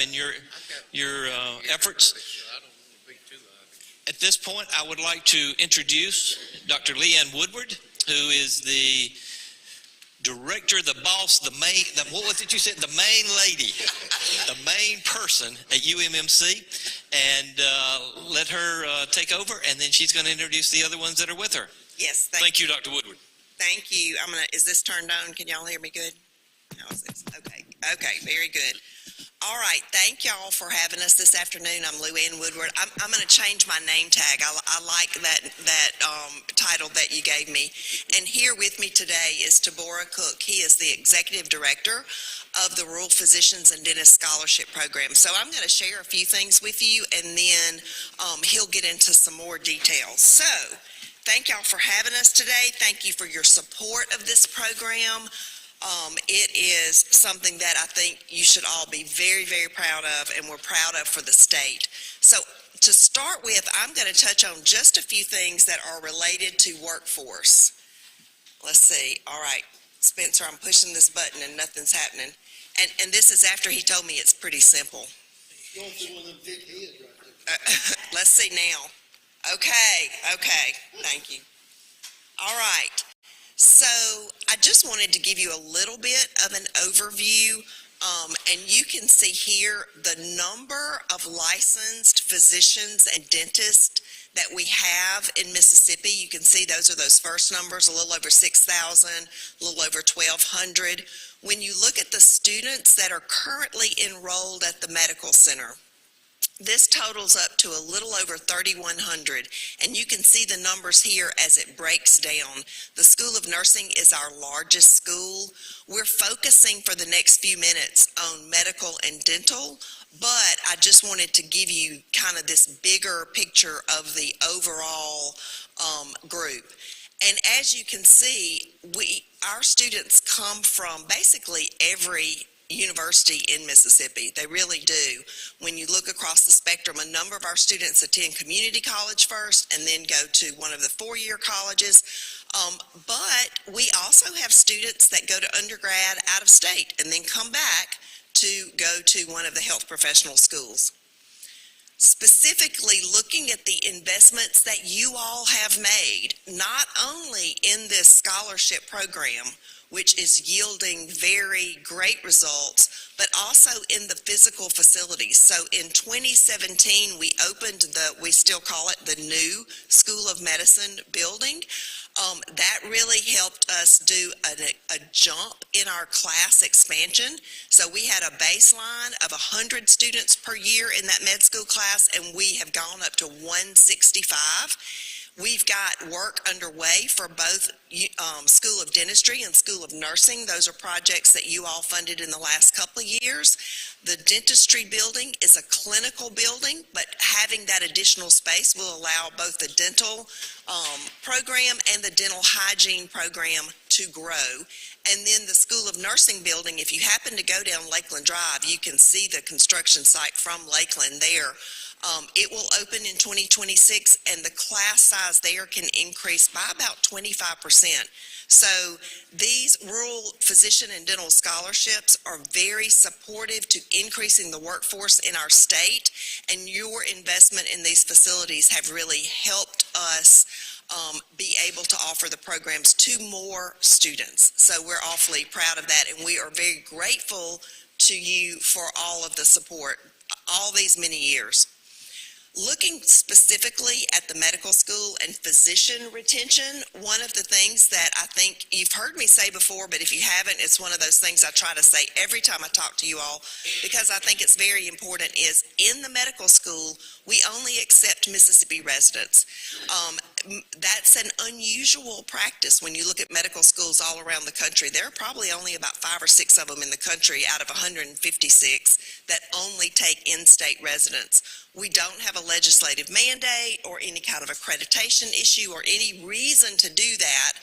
and your efforts. At this point, I would like to introduce Dr. Leanne Woodward, who is the director, the boss, what was it you said? The main lady, the main person at UMMC, and let her take over, and then she's going to introduce the other ones that are with her. Yes, thank you, Dr. Woodward. Thank you. Is this turned on? Can y'all hear me good? How is this? Okay, very good. All right, thank y'all for having us this afternoon. I'm Leanne Woodward. I'm going to change my name tag. I like that title that you gave me. And here with me today is Tabora Cook. He is the executive director of the Rural Physicians and Dentists Scholarship Program. So I'm going to share a few things with you, and then he'll get into some more details. So thank y'all for having us today. Thank you for your support of this program. It is something that I think you should all be very, very proud of, and we're proud of for the state. So to start with, I'm going to touch on just a few things that are related to workforce. Let's see. All right, Spencer, I'm pushing this button and nothing's happening. And this is after he told me it's pretty simple. Let's see now. Okay, thank you. All right. So I just wanted to give you a little bit of an overview, and you can see here the number of licensed physicians and dentists that we have in Mississippi. You can see those are those first numbers, a little over 6,000, a little over 1,200. When you look at the students that are currently enrolled at the medical center, this totals up to a little over 3,100, and you can see the numbers here as it breaks down. The School of Nursing is our largest school. We're focusing for the next few minutes on medical and dental, but I just wanted to give you kind of this bigger picture of the overall group. And as you can see, our students come from basically every university in Mississippi. They really do. When you look across the spectrum, a number of our students attend community college first and then go to one of the four-year colleges. But we also have students that go to undergrad out of state and then come back to go to one of the health professional schools. Specifically looking at the investments that you all have made, not only in this scholarship program, which is yielding very great results, but also in the physical facilities. So in 2017, we opened we still call it the new School of Medicine building. That really helped us do a jump in our class expansion. So we had a baseline of 100 students per year in that med school class, and we have gone up to 165. We've got work underway for both School of Dentistry and School of Nursing. Those are projects that you all funded in the last couple of years. The dentistry building is a clinical building, but having that additional space will allow both the dental program and the dental hygiene program to grow. And then the School of Nursing building, if you happen to go down Lakeland Drive, you can see the construction site from Lakeland there. It will open in 2026, and the class size there can increase by about 25%. So these rural physician and dental scholarships are very supportive to increasing the workforce in our state, and your investment in these facilities have really helped us be able to offer the programs to more students. So we're awfully proud of that, and we are very grateful to you for all of the support all these many years. Looking specifically at the medical school and physician retention, one of the things that I think you've heard me say before, but if you haven't, it's one of those things I try to say every time I talk to you all, because I think it's very important, is in the medical school, we only accept Mississippi residents. That's an unusual practice when you look at medical schools all around the country. There are probably only about 5 or 6 of them in the country out of 156 that only take in-state residents. We don't have a legislative mandate or any kind of accreditation issue or any reason to do that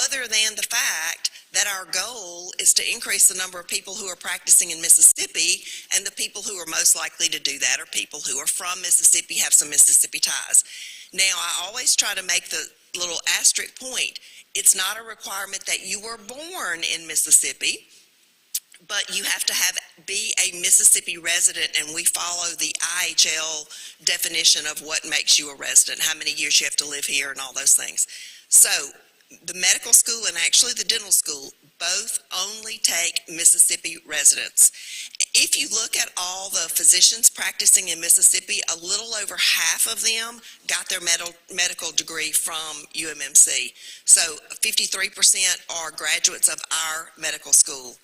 other than the fact that our goal is to increase the number of people who are practicing in Mississippi, and the people who are most likely to do that are people who are from Mississippi, have some Mississippi ties. Now, I always try to make the little asterisk point. It's not a requirement that you were born in Mississippi. but you have to be a Mississippi resident, and we follow the IHL definition of what makes you a resident, how many years you have to live here and all those things. So the medical school and actually the dental school both only take Mississippi residents. If you look at all the physicians practicing in Mississippi, a little over half of them got their medical degree from UMMC. So 53% are graduates of our medical school.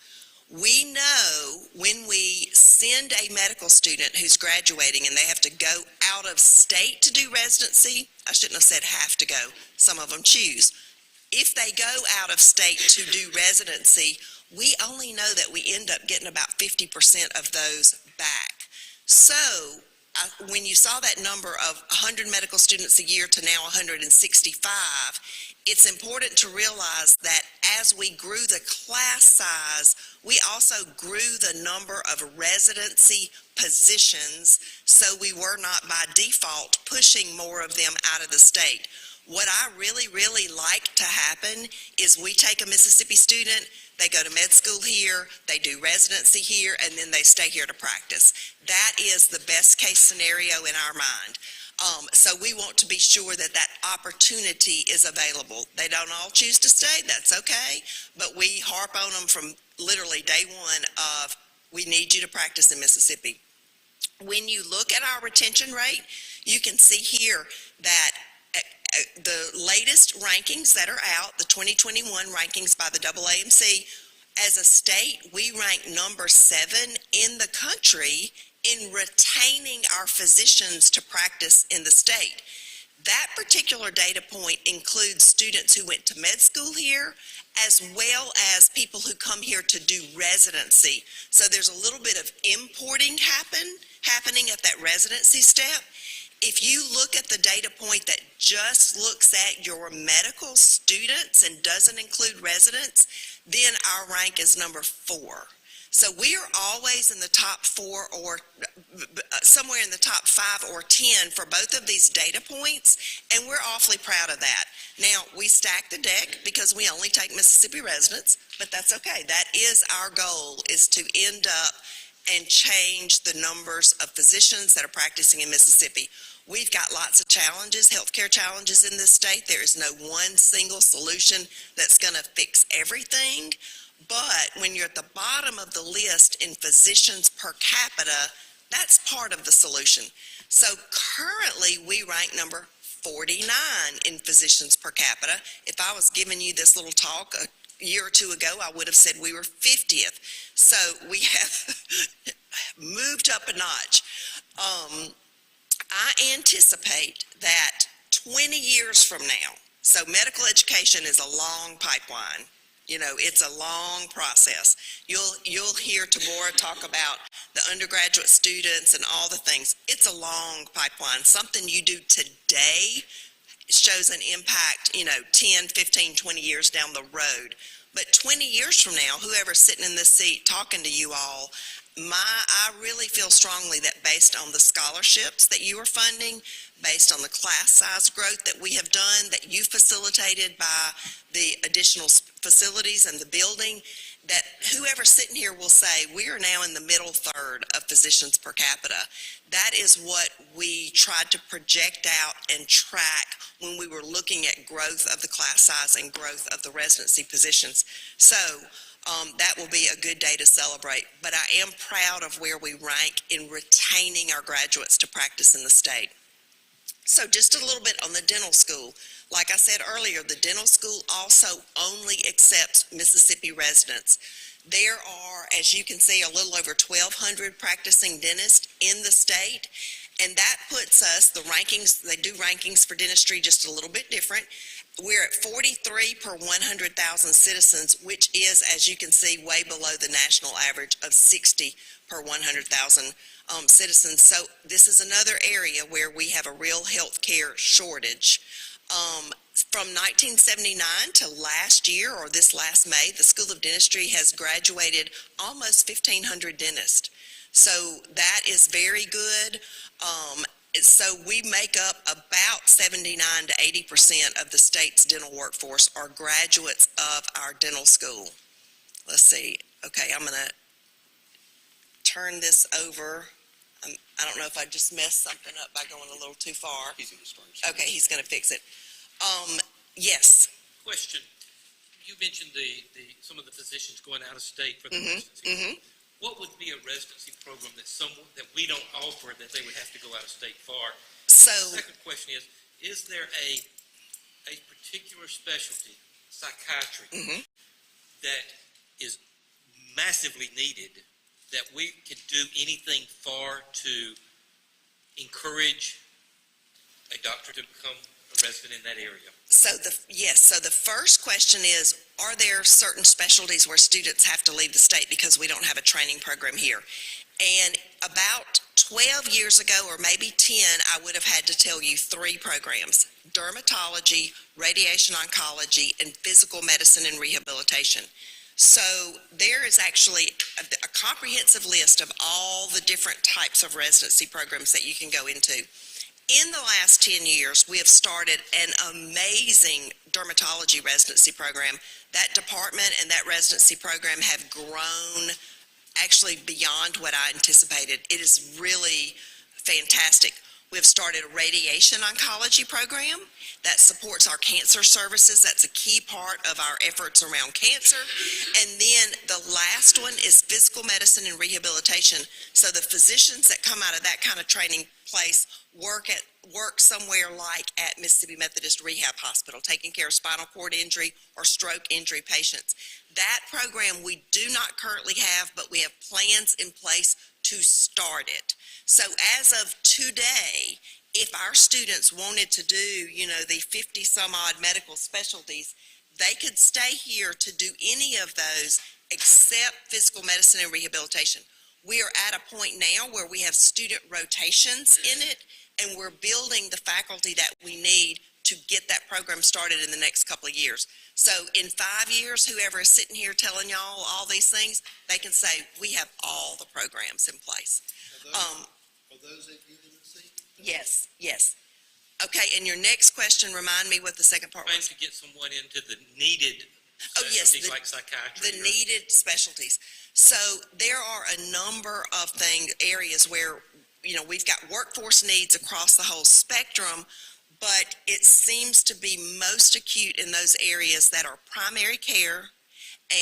We know when we send a medical student who's graduating and they have to go out of state to do residency, I shouldn't have said have to go, some of them choose. If they go out of state to do residency, we only know that we end up getting about 50% of those back. So when you saw that number of 100 medical students a year to now 165, it's important to realize that as we grew the class size, we also grew the number of residency positions, so we were not by default pushing more of them out of the state. What I really, really like to happen is we take a Mississippi student, they go to med school here, they do residency here, and then they stay here to practice. That is the best case scenario in our mind. So we want to be sure that that opportunity is available. They don't all choose to stay, that's okay, but we harp on them from literally day one of, we need you to practice in Mississippi. When you look at our retention rate, you can see here that the latest rankings that are out, the 2021 rankings by the AAMC, as a state, we rank number 7 in the country in retaining our physicians to practice in the state. That particular data point includes students who went to med school here, as well as people who come here to do residency. So there's a little bit of importing happening at that residency step. If you look at the data point that just looks at your medical students and doesn't include residents, then our rank is number 4. So we are always in the top 4 or somewhere in the top 5 or 10 for both of these data points, and we're awfully proud of that. Now, we stack the deck because we only take Mississippi residents, but that's okay. That is our goal, is to end up and change the numbers of physicians that are practicing in Mississippi. We've got lots of challenges, healthcare challenges in this state. There is no one single solution that's going to fix everything. But when you're at the bottom of the list in physicians per capita, that's part of the solution. So currently we rank number 49 in physicians per capita. If I was giving you this little talk a year or two ago, I would have said we were 50th. So we have moved up a notch. I anticipate that 20 years from now, so medical education is a long pipeline. You know, it's a long process. You'll hear Tabora talk about the undergraduate students and all the things. It's a long pipeline. Something you do today shows an impact, 10, 15, 20 years down the road. But 20 years from now, whoever's sitting in this seat talking to you all, I really feel strongly that based on the scholarships that you are funding, based on the class size growth that we have done, that you've facilitated by the additional facilities and the building, that whoever's sitting here will say, we are now in the middle third of physicians per capita. That is what we tried to project out and track when we were looking at growth of the class size and growth of the residency positions. So that will be a good day to celebrate. But I am proud of where we rank in retaining our graduates to practice in the state. So just a little bit on the dental school. Like I said earlier, the dental school also only accepts Mississippi residents. There are, as you can see, a little over 1,200 practicing dentists in the state. And that puts us, the rankings, they do rankings for dentistry just a little bit different. We're at 43 per 100,000 citizens, which is, as you can see, way below the national average of 60 per 100,000 citizens. So this is another area where we have a real health care shortage. From 1979 to last year, or this last May, the School of Dentistry has graduated almost 1,500 dentists. So that is very good. So we make up about 79 to 80% of the state's dental workforce are graduates of our dental school. Let's see. Okay, I'm going to turn this over. I don't know if I just messed something up by going a little too far. He's gonna start. Okay, he's gonna fix it. Yes, Question, you mentioned some of the physicians going out of state for the Mhm, residency. mhm. What would be a residency program that we don't offer that they would have to go out of state for? So, Second question is there a particular specialty, psychiatry, Mhm. that is massively needed that we could do anything for to encourage a doctor to become a resident in that area? so the first question is, are there certain specialties where students have to leave the state because we don't have a training program here? And about 12 years ago, or maybe 10, I would have had to tell you 3 programs: dermatology, radiation oncology, and physical medicine and rehabilitation. So there is actually a comprehensive list of all the different types of residency programs that you can go into. In the last 10 years, we have started an amazing dermatology residency program. That department and that residency program have grown actually beyond what I anticipated. It is really fantastic. We have started a radiation oncology program that supports our cancer services. That's a key part of our efforts around cancer. And then the last one is physical medicine and rehabilitation. So the physicians that come out of that kind of training place work somewhere like at Mississippi Methodist Rehab Hospital, taking care of spinal cord injury or stroke injury patients. That program we do not currently have, but we have plans in place to start it. So as of today, if our students wanted to do, the 50 some odd medical specialties, they could stay here to do any of those except physical medicine and rehabilitation. We are at a point now where we have student rotations in it, and we're building the faculty that we need to get that program started in the next couple of years. So in 5 years, whoever is sitting here telling y'all all these things, they can say, we have all the programs in place. Are those at UNC? Yes. Okay, and your next question, remind me what the second part Trying was. to get someone into the needed Oh, yes, specialties like psychiatry. The needed specialties. So there are a number of areas where, we've got workforce needs across the whole spectrum, but it seems to be most acute in those areas that are primary care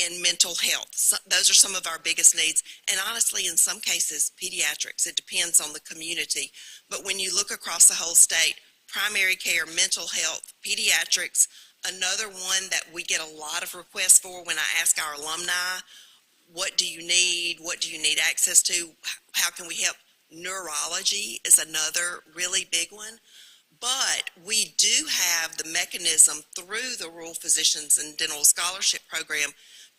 and mental health. So those are some of our biggest needs. And honestly, in some cases, pediatrics. It depends on the community. But when you look across the whole state, primary care, mental health, pediatrics. Another one that we get a lot of requests for when I ask our alumni, what do you need? What do you need access to? How can we help? Neurology is another really big one. But we do have the mechanism through the Rural Physicians and Dental Scholarship Program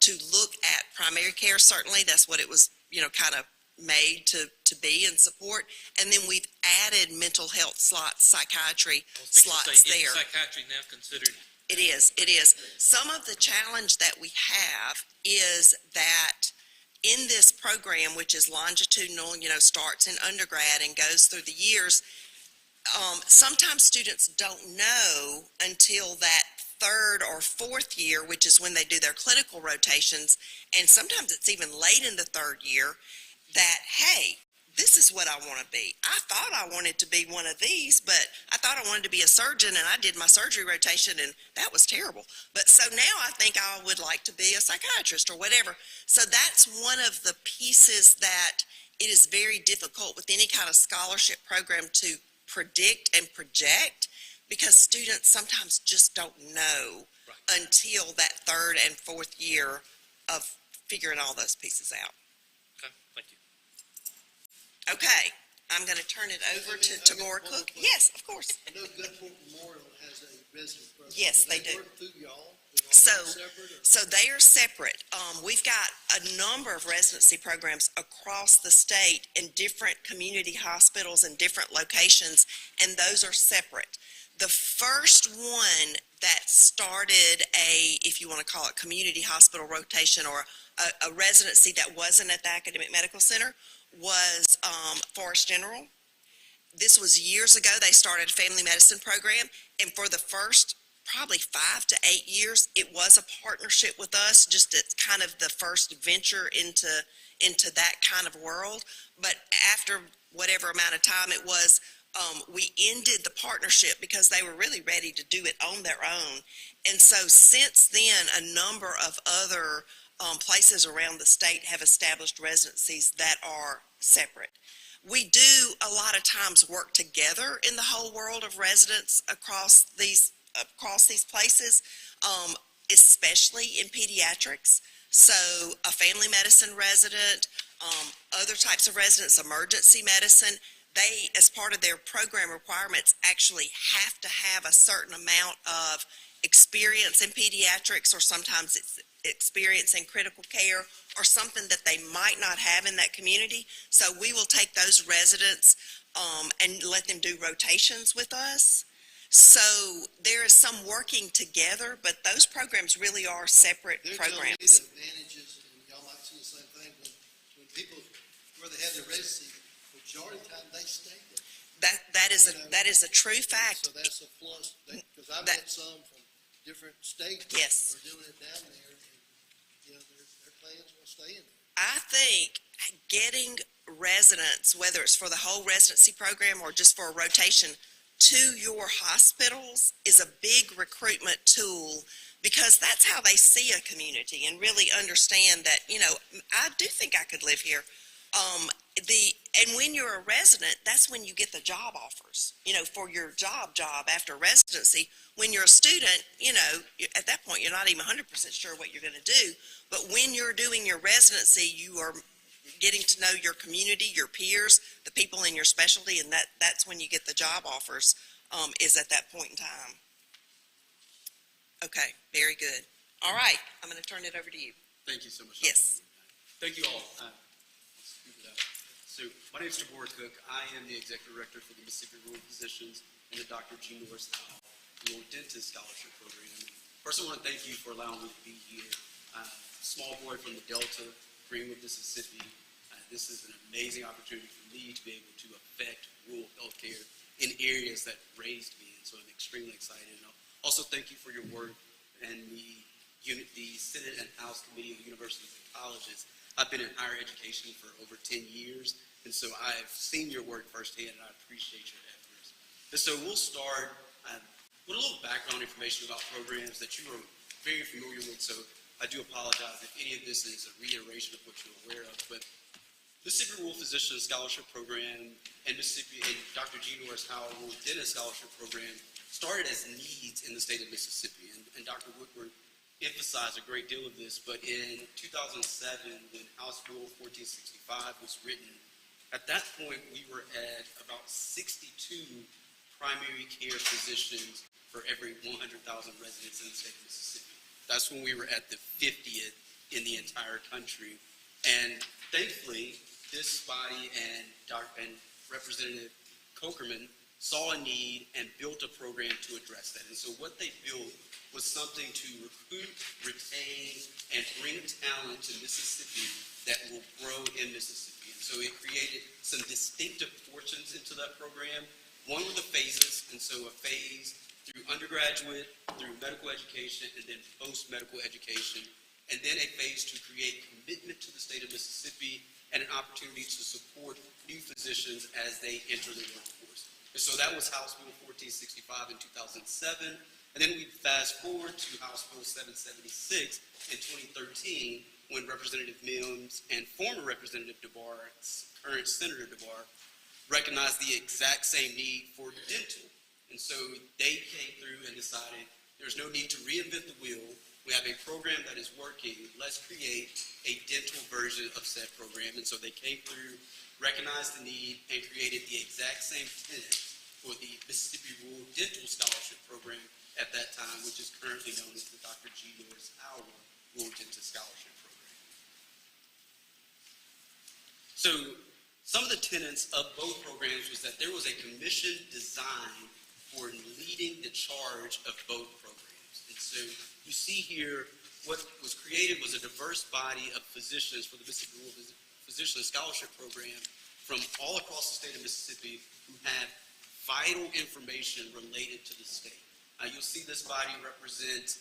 to look at primary care. Certainly, that's what it was, kind of made to be and support. And then we've added mental health slots, psychiatry slots there. Is psychiatry now considered? It is. Some of the challenge that we have is that in this program, which is longitudinal, starts in undergrad and goes through the years, sometimes students don't know until that 3rd or 4th year, which is when they do their clinical rotations, and sometimes it's even late in the 3rd year, that, hey, this is what I want to be. I thought I wanted to be one of these, but I thought I wanted to be a surgeon, and I did my surgery rotation, and that was terrible. But so now I think I would like to be a psychiatrist or whatever. So that's one of the pieces that it is very difficult with any kind of scholarship program to predict and project, because students sometimes just don't know until that 3rd and 4th year of figuring all those pieces out. Okay, thank you. Okay, I'm going to turn it over to Tamora Cook. Yes, of course. I know Gulfport Memorial has a resident program. Yes, they do. Work through y'all? So- Separate or? So they are separate. We've got a number of residency programs across the state in different community hospitals and different locations, and those are separate. The first one that started if you want to call it community hospital rotation or a residency that wasn't at the academic medical center was Forest General. This was years ago. They started a family medicine program, and for the first probably 5 to 8 years. It was a partnership with us, just it's kind of the first venture into that kind of world. But after whatever amount of time it was, we ended the partnership because they were really ready to do it on their own. And so since then, a number of other places around the state have established residencies that are separate. We do a lot of times work together in the whole world of residents across these places, especially in pediatrics. So a family medicine resident, other types of residents, emergency medicine, they, as part of their program requirements, actually have to have a certain amount of experience in pediatrics, or sometimes it's experience in critical care, or something that they might not have in that community. So we will take those residents and let them do rotations with us. So there is some working together, but those programs really are separate There's gonna be programs. advantages, and y'all might see the same thing, when people, where they have their residency, majority of the time they stay there. That is a true fact. So that's a plus, because I've That- met some from different states. Yes. Who are doing it down there, and, their plans will stay in there. I think getting residents, whether it's for the whole residency program or just for a rotation, to your hospitals is a big recruitment tool, because that's how they see a community and really understand that, I do think I could live here. And when you're a resident, that's when you get the job offers, for your job after residency. When you're a student, at that point, you're not even 100% sure what you're going to do. But when you're doing your residency, you are getting to know your community, your peers, the people in your specialty, and that's when you get the job offers, is at that point in time. Okay, very good. All right, I'm going to turn it over to you. Thank you so much. Yes. Thank you all. Let's scoop it up. So my name is Tabor Cook. I am the Executive Director for the Mississippi Rural Physicians and the Dr. G. Norris Rural Dentist Scholarship Program. First, I want to thank you for allowing me to be here. Small boy from the Delta, Greenwood, Mississippi. This is an amazing opportunity for me to be able to affect rural healthcare in areas that raised me, and so I'm extremely excited. And I'll also thank you for your work and the Senate and House Committee of Universities and Colleges. I've been in higher education for over 10 years, and so I've seen your work firsthand, and I appreciate your efforts. And so we'll start with a little background information about programs that you are very familiar with, so I do apologize if any of this is a reiteration of what you're aware of, but Mississippi Rural Physician Scholarship Program and Mississippi and Dr. G. Norris Howell Rural Dentist Scholarship Program started as needs in the state of Mississippi, and Dr. Woodward emphasized a great deal of this, but in 2007, when House Bill 1465 was written, at that point we were at about 62 primary care physicians for every 100,000 residents in the state of Mississippi. That's when we were at the 50th in the entire country. And thankfully, this body and Representative Cokerman saw a need and built a program to address that. And so what they built was something to recruit, retain, and bring talent to Mississippi that will grow in Mississippi. And so it created some distinctive portions into that program. One were the phases, and so a phase through undergraduate, through medical education, and then post-medical education, and then a phase to create commitment to the state of Mississippi and an opportunity to support new physicians as they enter the workforce. And so that was House Bill 1465 in 2007, and then we fast forward to House Bill 776 in 2013, when Representative Mims and former Representative DeBar, current Senator DeBar, recognized the exact same need for dental. And so they came through and decided there's no need to reinvent the wheel. We have a program that is working. Let's create a dental version of said program. And so they came through, recognized the need, and created the exact same tenets for the Mississippi Rural Dental Scholarship Program at that time, which is currently known as the Dr. G. Norris Howell Rural Dentist Scholarship Program. So some of the tenets of both programs was that there was a commission designed for leading the charge of both programs. And so you see here, what was created was a diverse body of physicians for the Mississippi Rural Physician Scholarship Program from all across the state of Mississippi who had vital information related to the state. You'll see this body represent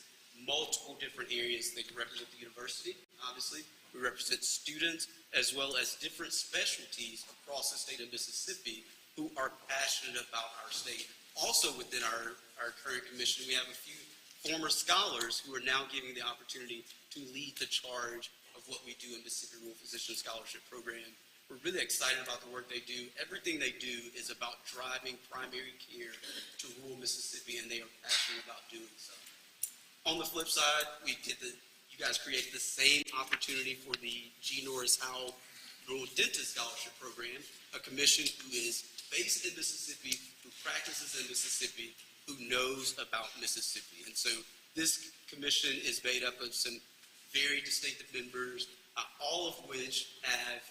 multiple different areas. They represent the university, obviously. We represent students, as well as different specialties across the state of Mississippi who are passionate about our state. Also within our current commission, we have a few former scholars who are now getting the opportunity to lead the charge of what we do in Mississippi Rural Physician Scholarship Program. We're really excited about the work they do. Everything they do is about driving primary care to rural Mississippi, and they are passionate about doing so. On the flip side, you guys created the same opportunity for the G. Norris Howell Rural Dentist Scholarship Program, a commission who is based in Mississippi, who practices in Mississippi, who knows about Mississippi. And so this commission is made up of some very distinctive members, all of which have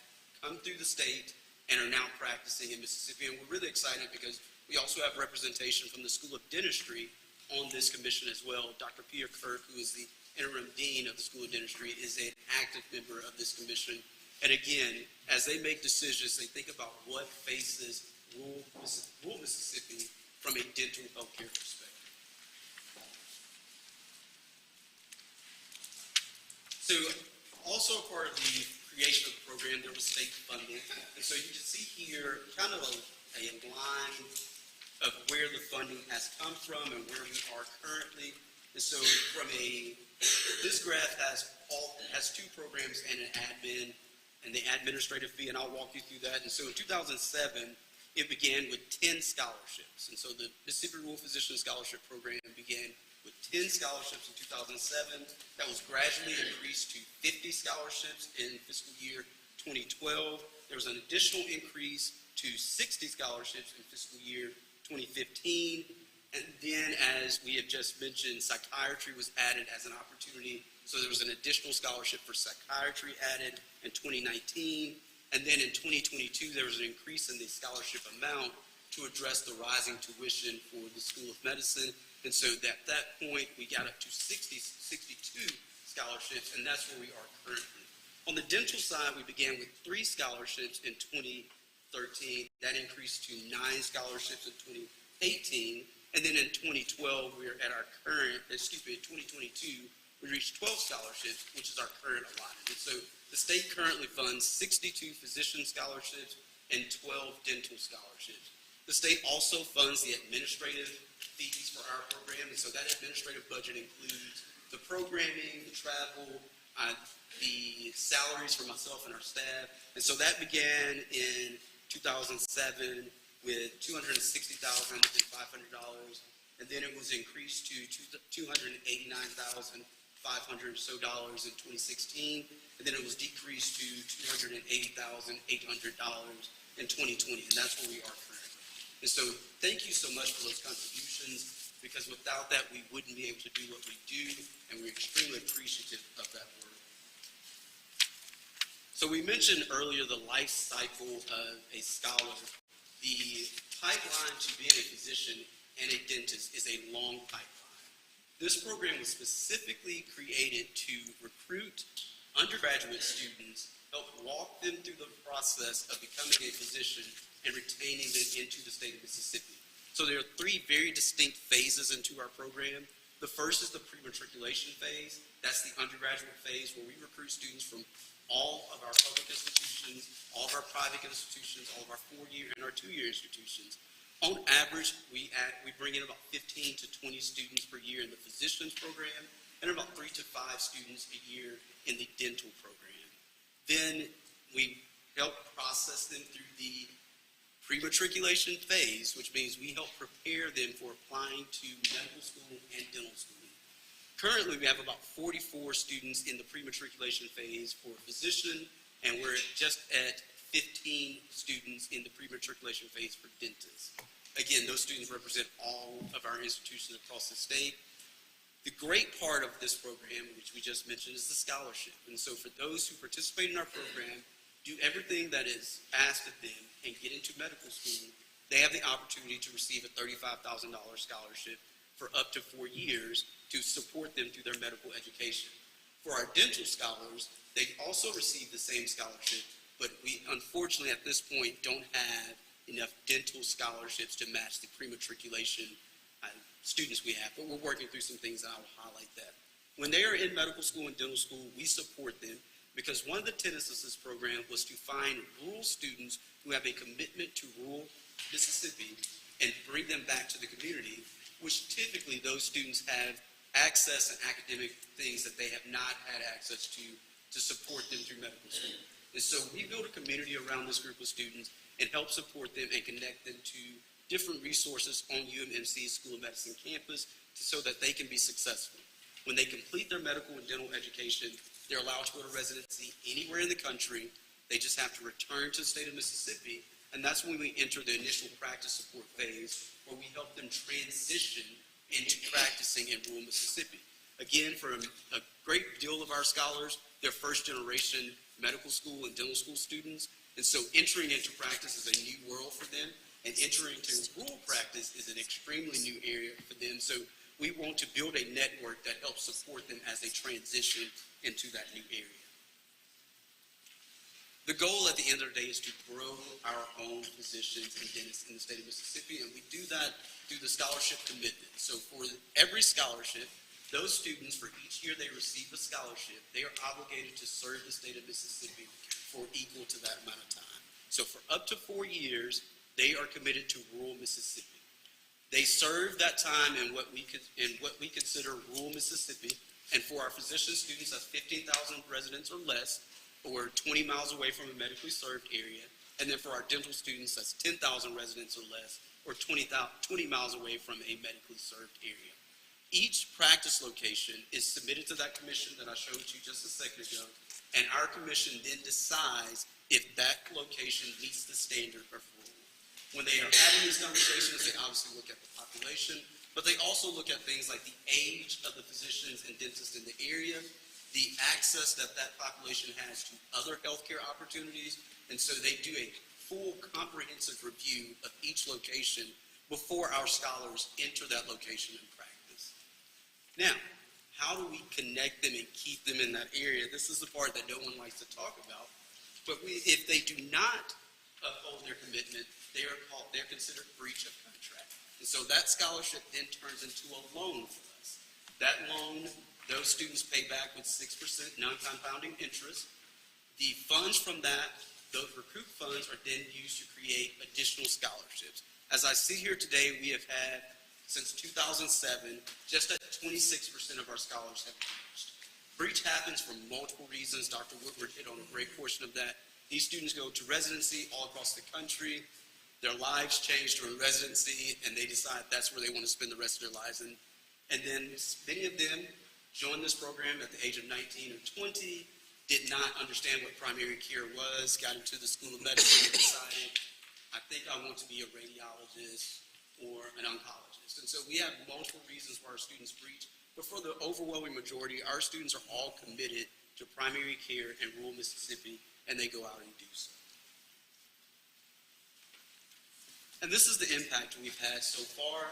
come through the state and are now practicing in Mississippi. And we're really excited because we also have representation from the School of Dentistry on this commission as well. Dr. Peter Kirk, who is the interim dean of the School of Dentistry, is an active member of this commission. And again, as they make decisions, they think about what faces rural Mississippi from a dental healthcare perspective. So also part of the creation of the program, there was state funding. And so you can see here kind of a line of where the funding has come from and where we are currently. And so this graph has two programs and an admin and the administrative fee, and I'll walk you through that. And so in 2007, it began with 10 scholarships. And so the Mississippi Rural Physician Scholarship Program began with 10 scholarships in 2007. That was gradually increased to 50 scholarships in fiscal year 2012. There was an additional increase to 60 scholarships in fiscal year 2015. And then, as we have just mentioned, psychiatry was added as an opportunity. So there was an additional scholarship for psychiatry added in 2019. And then in 2022, there was an increase in the scholarship amount to address the rising tuition for the School of Medicine. And so at that point, we got up to 62 scholarships, and that's where we are currently. On the dental side, we began with 3 scholarships in 2013. That increased to 9 scholarships in 2018. And then in 2012, we're at our current, in 2022, we reached 12 scholarships, which is our current allotment. And so the state currently funds 62 physician scholarships and 12 dental scholarships. The state also funds the administrative fees for our program, and so that administrative budget includes the programming, the travel, the salaries for myself and our staff. And so that began in 2007 with $260,500, and then it was increased to $289,500 or so in 2016, and then it was decreased to $280,800 in 2020, and that's where we are currently. And so thank you so much for those contributions, because without that, we wouldn't be able to do what we do, and we're extremely appreciative of that work. So we mentioned earlier the life cycle of a scholar. The pipeline to being a physician and a dentist is a long pipeline. This program was specifically created to recruit undergraduate students, help walk them through the process of becoming a physician and retaining them into the state of Mississippi. So there are 3 very distinct phases into our program. The first is the pre-matriculation phase. That's the undergraduate phase where we recruit students from all of our public institutions, all of our private institutions, all of our 4-year and our 2-year institutions. On average, we bring in about 15 to 20 students per year in the physicians program and about 3 to 5 students a year in the dental program. Then we help process them through the pre-matriculation phase, which means we help prepare them for applying to medical school and dental school. Currently, we have about 44 students in the pre-matriculation phase for physician, and we're just at 15 students in the pre-matriculation phase for dentists. Again, those students represent all of our institutions across the state. The great part of this program, which we just mentioned, is the scholarship. And so for those who participate in our program, do everything that is asked of them, and get into medical school, they have the opportunity to receive a $35,000 scholarship for up to 4 years to support them through their medical education. For our dental scholars, they also receive the same scholarship, but we unfortunately at this point don't have enough dental scholarships to match the pre-matriculation students we have, but we're working through some things, and I will highlight that. When they are in medical school and dental school, we support them because one of the tenets of this program was to find rural students who have a commitment to rural Mississippi and bring them back to the community, which typically those students have access and academic things that they have not had access to support them through medical school. And so we build a community around this group of students and help support them and connect them to different resources on UMMC's School of Medicine campus so that they can be successful. When they complete their medical and dental education, they're allowed to go to residency anywhere in the country. They just have to return to the state of Mississippi, and that's when we enter the initial practice support phase, where we help them transition into practicing in rural Mississippi. Again, for a great deal of our scholars, they're first-generation medical school and dental school students, and so entering into practice is a new world for them, and entering into rural practice is an extremely new area for them. So we want to build a network that helps support them as they transition into that new area. The goal at the end of the day is to grow our own physicians and dentists in the state of Mississippi, and we do that through the scholarship commitment. So for every scholarship, those students, for each year they receive a scholarship, they are obligated to serve the state of Mississippi for equal to that amount of time. So for up to 4 years, they are committed to rural Mississippi. They serve that time in what we consider rural Mississippi, and for our physician students, that's 15,000 residents or less, or 20 miles away from a medically served area. And then for our dental students, that's 10,000 residents or less, or 20 miles away from a medically served area. Each practice location is submitted to that commission that I showed you just a second ago, and our commission then decides if that location meets the standard of rural. When they are having these conversations, they obviously look at the population, but they also look at things like the age of the physicians and dentists in the area, the access that that population has to other healthcare opportunities, and so they do a full comprehensive review of each location before our scholars enter that location and practice. Now, how do we connect them and keep them in that area? This is the part that no one likes to talk about, but if they do not uphold their commitment, they're considered breach of contract. And so that scholarship then turns into a loan for us. That loan, those students pay back with 6% non-compounding interest. The funds from that, those recruit funds, are then used to create additional scholarships. As I sit here today, we have had, since 2007, just at 26% of our scholars have breached. Breach happens for multiple reasons. Dr. Woodward hit on a great portion of that. These students go to residency all across the country. Their lives change during residency, and they decide that's where they want to spend the rest of their lives. And then many of them joined this program at the age of 19 or 20, did not understand what primary care was, got into the School of Medicine and decided, I think I want to be a radiologist or an oncologist. And so we have multiple reasons why our students breach, but for the overwhelming majority, our students are all committed to primary care in rural Mississippi, and they go out and do so. And this is the impact we've had so far.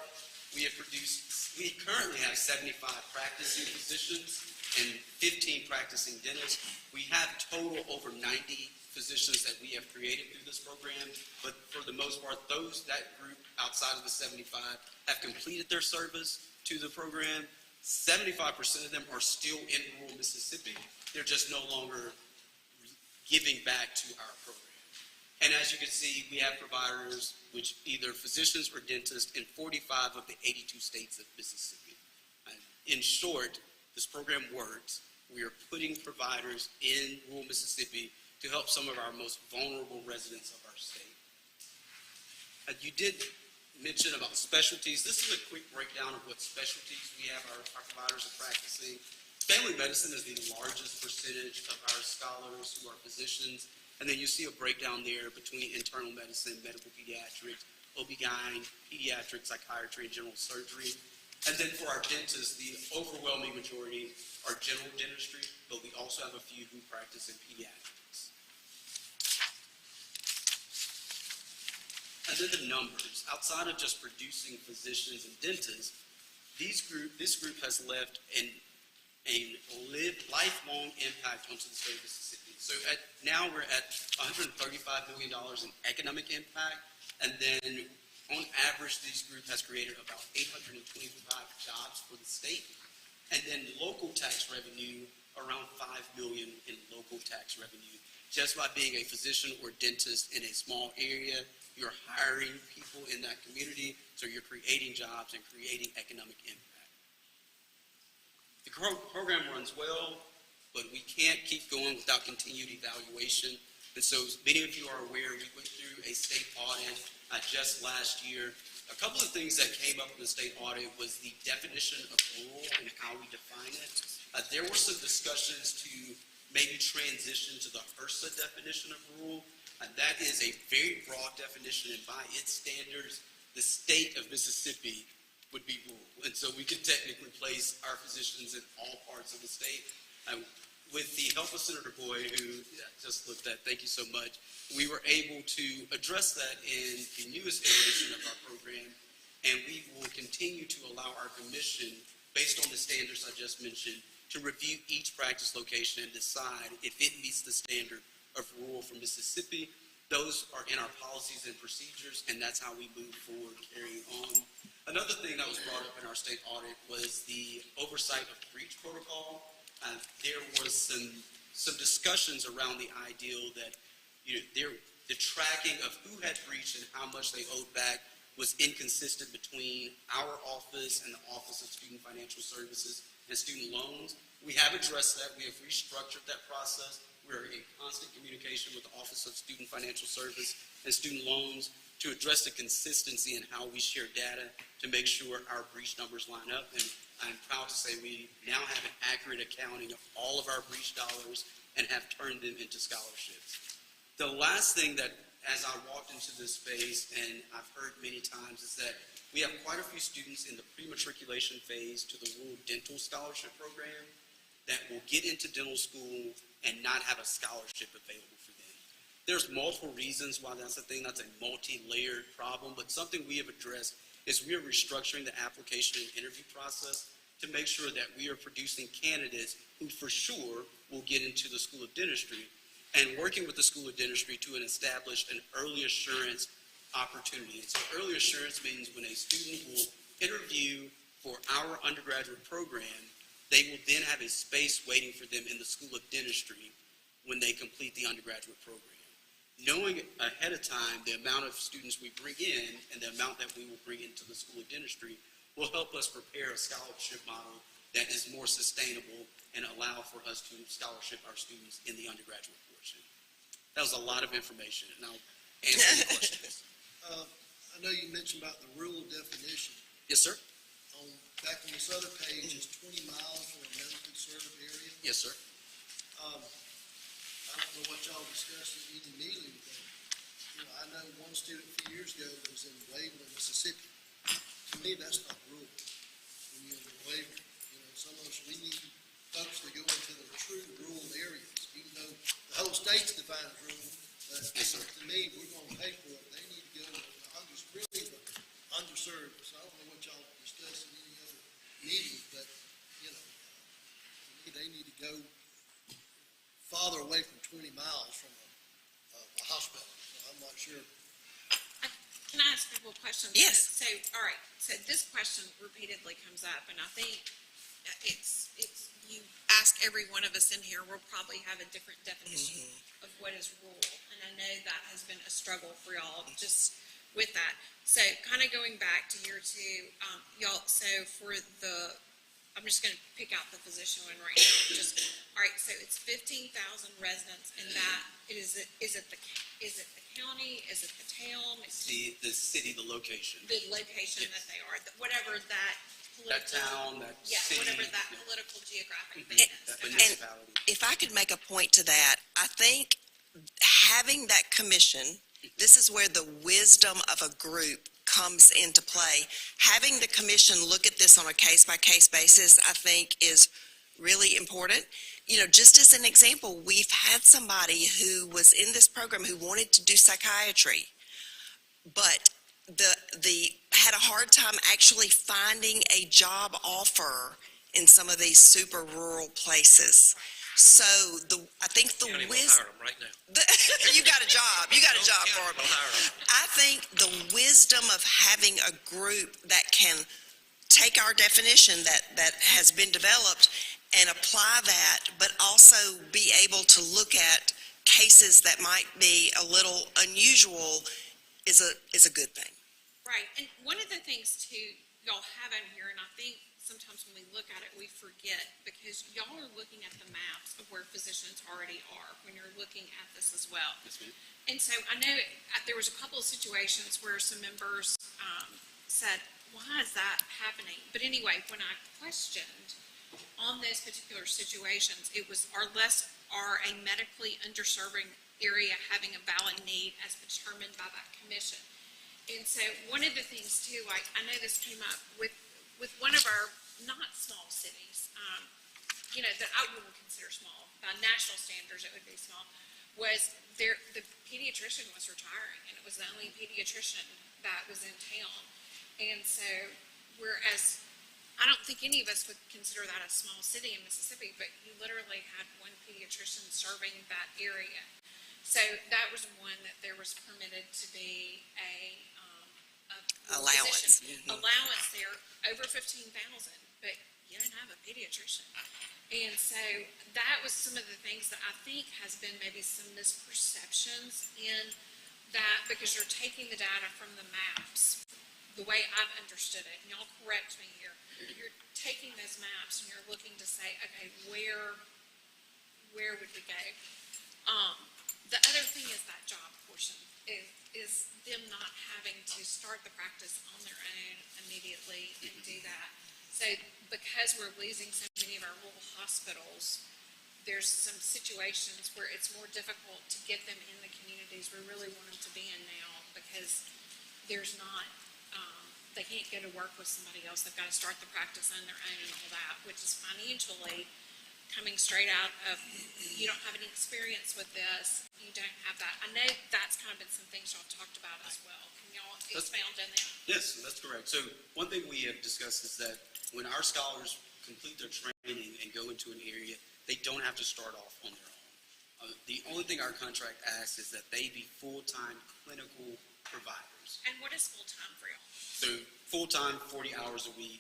We currently have 75 practicing physicians and 15 practicing dentists. We have total over 90 physicians that we have created through this program, but for the most part, that group outside of the 75 have completed their service to the program. 75% of them are still in rural Mississippi. They're just no longer giving back to our program. And as you can see, we have providers, which either physicians or dentists, in 45 of the 82 states of Mississippi. In short, this program works. We are putting providers in rural Mississippi to help some of our most vulnerable residents of our state. You did mention about specialties. This is a quick breakdown of what specialties we have our providers are practicing. Family medicine is the largest percentage of our scholars who are physicians. And then you see a breakdown there between internal medicine, medical pediatrics, OB-GYN, pediatrics, psychiatry, and general surgery. And then for our dentists, the overwhelming majority are general dentistry, but we also have a few who practice in pediatrics. And then the numbers. Outside of just producing physicians and dentists, this group has left a lifelong impact onto the state of Mississippi. So now we're at $135 million in economic impact, and then On average, this group has created about 825 jobs for the state, and then local tax revenue, around $5 million in local tax revenue. Just by being a physician or dentist in a small area, you're hiring people in that community, so you're creating jobs and creating economic impact. The program runs well, but we can't keep going without continued evaluation. And so many of you are aware, we went through a state audit just last year. A couple of things that came up in the state audit was the definition of rural and how we define it. There were some discussions to maybe transition to the HRSA definition of rural. That is a very broad definition, and by its standards, the state of Mississippi would be rural. And so we could technically place our physicians in all parts of the state. With the help of Senator Boyd, who just looked at, thank you so much, we were able to address that in the newest iteration of our program, and we will continue to allow our commission, based on the standards I just mentioned, to review each practice location and decide if it meets the standard of rural for Mississippi. Those are in our policies and procedures, and that's how we move forward, carrying on. Another thing that was brought up in our state audit was the oversight of breach protocol. There was some discussions around the ideal that the tracking of who had breached and how much they owed back was inconsistent between our office and the Office of Student Financial Services and Student Loans. We have addressed that. We have restructured that process. We're in constant communication with the Office of Student Financial Service and Student Loans to address the consistency in how we share data to make sure our breach numbers line up. And I'm proud to say we now have an accurate accounting of all of our breach dollars and have turned them into scholarships. The last thing that, as I walked into this space, and I've heard many times, is that we have quite a few students in the pre-matriculation phase to the Rural Dental Scholarship Program that will get into dental school and not have a scholarship available for them. There's multiple reasons why that's a thing. That's a multi-layered problem, but something we have addressed is we are restructuring the application and interview process to make sure that we are producing candidates who for sure will get into the School of Dentistry, and working with the School of Dentistry to establish an early assurance opportunity. And so early assurance means when a student will interview for our undergraduate program, they will then have a space waiting for them in the School of Dentistry when they complete the undergraduate program. Knowing ahead of time the amount of students we bring in and the amount that we will bring into the School of Dentistry will help us prepare a scholarship model that is more sustainable and allow for us to scholarship our students in the undergraduate portion. That was a lot of information, and I'll answer your questions. I know you mentioned about the rural definition. Yes, sir. Back on this other page is 20 miles from a medically served area. Yes, sir. I don't know what y'all discussed at any meeting, but I know one student a few years ago was in Waverly, Mississippi. To me, that's not rural. When you're in Waverly, some of us, we need folks to go into the true rural areas, even though the whole state's defined as rural. But Yes, sir. to me, we're going to pay for it. They need to go to really the underserved. So I don't know what y'all discussed in any other meetings, but to me, they need to go farther away from 20 miles from a hospital. So I'm not sure. Can I ask people questions? Yes. So, all right, so this question repeatedly comes up, and I think it's you ask every one of us in here, we'll probably have a different definition of what is rural. And I know that has been a struggle for y'all just with that. So kind of going back to year two, y'all, so for the, I'm just going to pick out the physician one right now. All right, so it's 15,000 residents, and that, is it the county, is it the town? The city, the location. The location Yes. that they are, whatever that That political. town, that Yeah, city. whatever that yeah, political geographic mhm, thing is. that Okay. municipality. If I could make a point to that, I think having that commission, this is where the wisdom of a group comes into play. Having the commission look at this on a case-by-case basis, I think, is really important. Just as an example, we've had somebody who was in this program who wanted to do psychiatry, but had a hard time actually finding a job offer in some of these super rural places. So I think the County will wisdom. hire them right now. You got a job. You got a job for County them. will hire them. I think the wisdom of having a group that can take our definition that has been developed and apply that, but also be able to look at cases that might be a little unusual is a good thing. Right, and one of the things too, y'all have in here, and I think sometimes when we look at it, we forget, because y'all are looking at the maps of where physicians already are, when you're looking at this as well. Yes, ma'am. And so I know there was a couple of situations where some members said, why is that happening? But anyway, when I questioned on those particular situations, it was are a medically underserving area having a valid need as determined by that commission. And so one of the things too, like I know this came up with one of our not small cities, that I wouldn't consider small. By national standards, it would be small. Was there the pediatrician was retiring, and it was the only pediatrician that was in town. And so, whereas I don't think any of us would consider that a small city in Mississippi, but you literally had one pediatrician serving that area. So that was one that there was permitted to be a Allowance. physician allowance there over 15,000, but you didn't have a pediatrician. And so that was some of the things that I think has been maybe some misperceptions in that, because you're taking the data from the maps, the way I've understood it, and y'all correct me here, you're taking those maps and you're looking to say, okay, where would we go? The other thing is that job portion, is them not having to start the practice on their own immediately and do that. So because we're losing so many of our rural hospitals, there's some situations where it's more difficult to get them in the communities we really want them to be in now, because there's not, they can't go to work with somebody else. They've got to start the practice on their own and all that, which is financially coming straight out of, you don't have any experience with this, you don't have that. I know that's kind of been some things y'all talked about as well. Can y'all expound on that? Yes, that's correct. So one thing we have discussed is that when our scholars complete their training and go into an area, they don't have to start off on their own. The only thing our contract asks is that they be full-time clinical providers. And what is full-time for y'all? So full-time, 40 hours a week,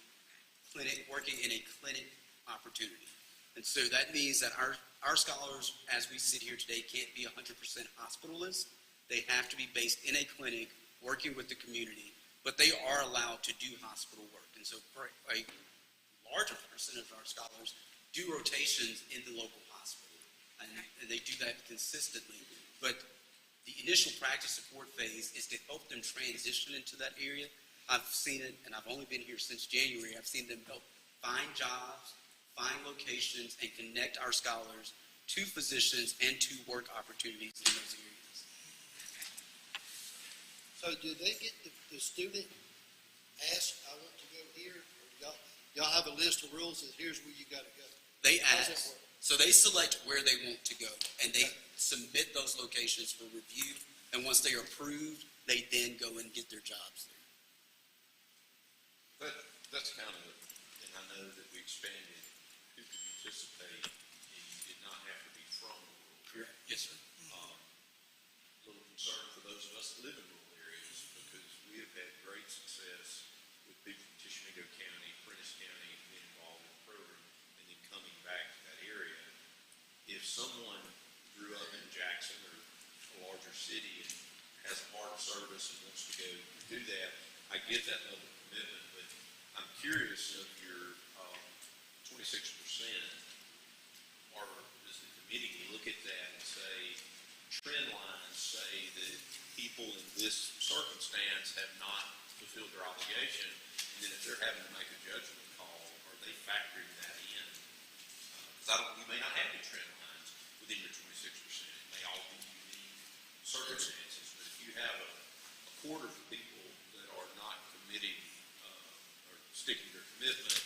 working in a clinic opportunity. And so that means that our scholars, as we sit here today, can't be 100% hospitalists. They have to be based in a clinic, working with the community, but they are allowed to do hospital work. And so a larger percentage of our scholars do rotations in the local hospital, and they do that consistently. But the initial practice support phase is to help them transition into that area. I've seen it, and I've only been here since January. I've seen them help find jobs, find locations, and connect our scholars to physicians and to work opportunities in those areas. So do they get the student ask, I want to go here, or y'all have a list of rules that here's where you gotta go? They How does that ask, work? so they select where they want to go, and they submit those locations for review, and once they are approved, they then go and get their jobs there. That's kind of, and I know that we expanded who could participate, and you did not have to be from rural. Correct. Yes, sir. A little concern for those of us that live in rural areas, because we have had great success with people from Tishomingo County, Prentiss County being involved in the program, and then coming back to that area. If someone grew up in Jackson or a larger city and has a heart service and wants to go do that, I get that level of commitment, but I'm curious of your 26%, or does the committee look at that and say, trend lines say that people in this circumstance have not fulfilled their obligation, and then if they're having to make a judgment call, are they factoring that in? Because you may not have any trend lines within your 26%. It may all be unique circumstances, but if you have a quarter of the people that are not committing or sticking to their commitment,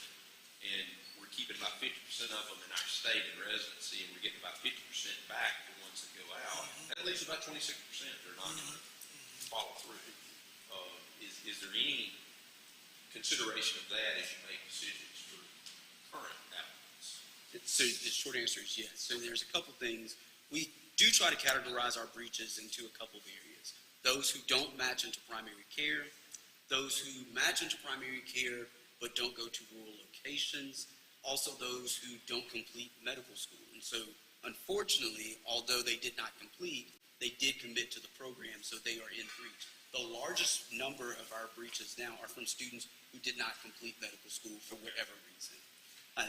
and we're keeping about 50% of them in our state in residency, and we're getting about 50% back the ones that go out, that leaves about 26% they're not going to follow through. Is there any consideration of that as you make decisions for current applicants? So the short answer is yes. So there's a couple things. We do try to categorize our breaches into a couple of areas. Those who don't match into primary care, those who match into primary care but don't go to rural locations, also those who don't complete medical school. And so unfortunately, although they did not complete, they did commit to the program, so they are in breach. The largest number of our breaches now are from students who did not complete medical school for whatever reason.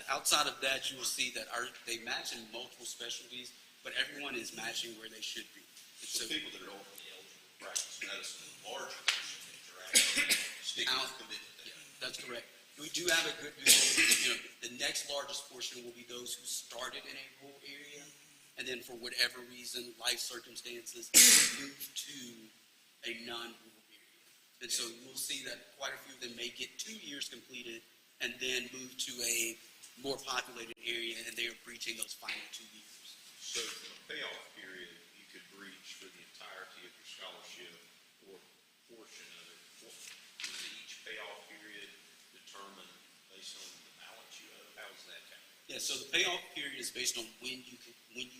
Outside of that, you will see that they match in multiple specialties, but everyone is matching where they should be. And So so people that are openly eligible to practice medicine, larger percentage are actually sticking Out. committed to that. that's correct. We do have a good, the next largest portion will be those who started in a rural area, and then for whatever reason, life circumstances, moved to a non-rural area. And so you'll see that quite a few of them may get 2 years completed and then move to a more populated area, and they are breaching those final 2 years. So from a payoff period, you could breach for the entirety of your scholarship or portion of it. Is each payoff period determined based on the balance you owe? How is that calculated? Yeah, so the payoff period is based on when you breach.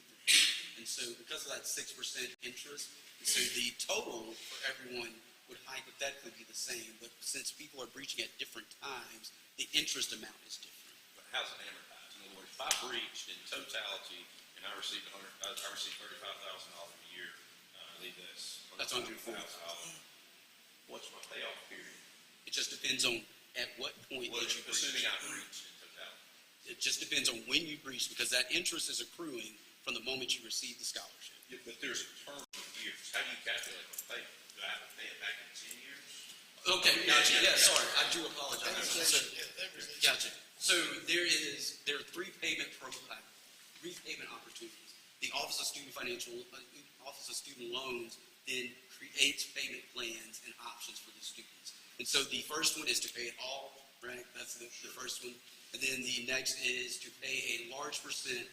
And so because of that 6% interest, so the total for everyone would hypothetically be the same, but since people are breaching at different times, the interest amount is different. But how's it amortized? In other words, if I breached in totality and I received $35,000 a year, I believe That's $140,000. What's my payoff period? It just depends on at what point Well, did you breach. assuming I breached in totality. It just depends on when you breach, because that interest is accruing from the moment you receive the scholarship. Yeah, but there's a term of years. How do you calculate my payment? Do I have to pay it back in 10 years? Okay, gotcha. Yeah, sorry, I do apologize. So, gotcha. So there are three payment opportunities. The Office of Office of Student Loans then creates payment plans and options for the students. And so the first one is to pay it all, right? That's the first one. And then the next is to pay a large percent,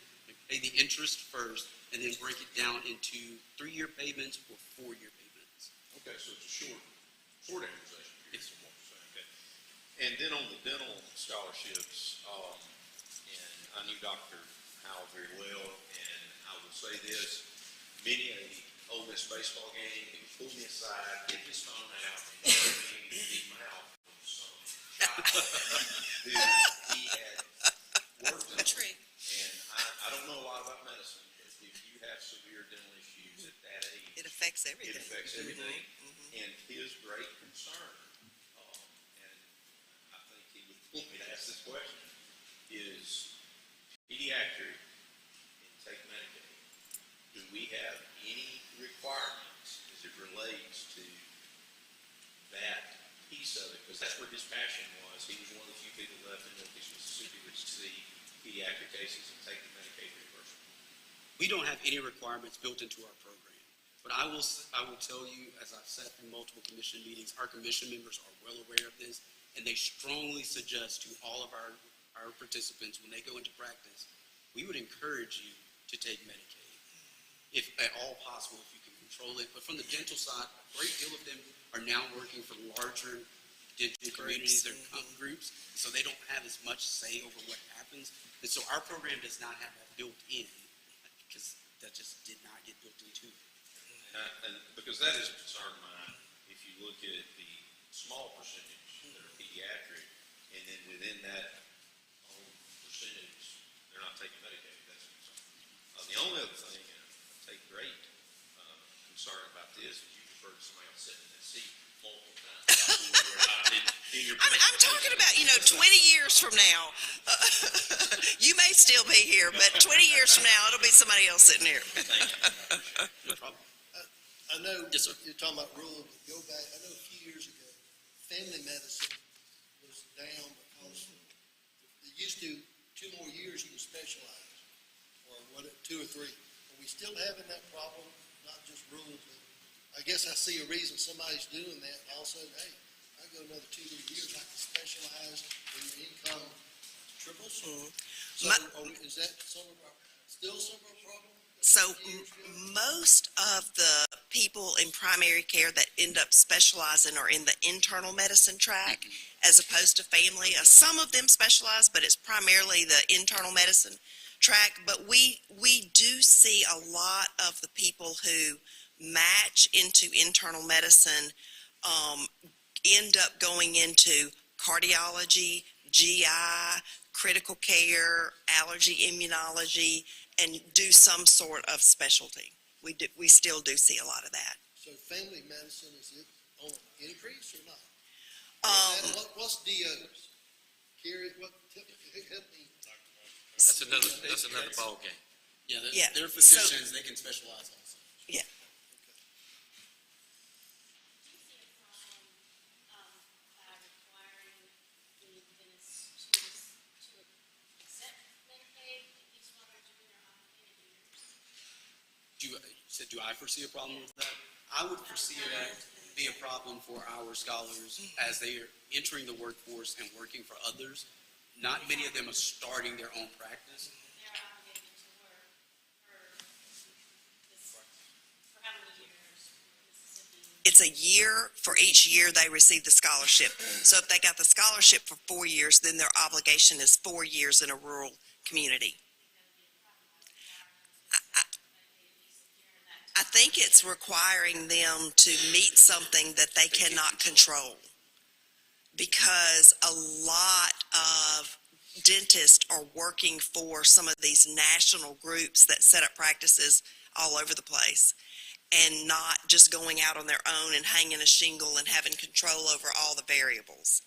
pay the interest first, and then break it down into 3-year payments or 4-year payments. Okay, so it's a short amortization period, is what you're saying, okay. And then on the dental scholarships, and I knew Dr. Howell very well, and I will say this, many a Ole Miss baseball game, he would pull me aside, get his phone out, and show me the mouth of some child who he had worked on. True. And I don't know a lot about medicine, but if you have severe dental issues at that age, It affects it everything. affects everything. And his great concern, and I think he would want me to ask this question, is pediatric and take Medicaid. Do we have any requirements as it relates to that piece of it? Because that's where his passion was. He was one of the few people left in Northeast Mississippi that see pediatric cases and take the Medicaid reimbursement. We don't have any requirements built into our program. But I will tell you, as I've sat through multiple commission meetings, our commission members are well aware of this, and they strongly suggest to all of our participants, when they go into practice, we would encourage you to take Medicaid, if at all possible, if you can control it. But from the dental side, a great deal of them are now working for larger dental communities, their groups, so they don't have as much say over what happens. And so our program does not have that built in, because that just did not get built into it. And because that is a concern of mine, if you look at the small percentage that are pediatric, and then within that whole percentage, they're not taking Medicaid, that's a concern. The only other thing, and I take great concern about this, is you referred to somebody else sitting in that seat multiple times. I'm talking about, 20 years from now, you may still be here, but 20 years from now, it'll be somebody else sitting here. No problem. I know Yes, sir. you're talking about rural, but go back, I know a few years ago, family medicine was down because it used to, 2 more years you can specialize, or 2 or 3. Are we still having that problem, not just rural, but I guess I see a reason somebody's doing that, and all of a sudden, hey, I go another 2 more years, I can specialize, and your income triples. So is that still some of our problem? So most of the people in primary care that end up specializing are in the internal medicine track as opposed to family. Some of them specialize, but it's primarily the internal medicine. track, but we do see a lot of the people who match into internal medicine end up going into cardiology, GI, critical care, allergy, immunology, and do some sort of specialty. We still do see a lot of that. So family medicine, is it on an increase or not? What's DOs? Carrie, help me. That's another ballgame. Yeah, Yeah, they're so- physicians, they can specialize also. Yeah. Do you see a problem, by requiring the dentist to accept Medicaid if these folks are doing their obligated years? Do I foresee a problem with that? I would foresee that be a problem for our scholars as they are entering the workforce and working for others. Not many of them are starting their own practice. They're obligated to work for how many years Mississippi? It's a year for each year they receive the scholarship. So if they got the scholarship for 4 years, then their obligation is 4 years in a rural community. I think it's requiring them to meet something that they cannot control. Because a lot of dentists are working for some of these national groups that set up practices all over the place and not just going out on their own and hanging a shingle and having control over all the variables.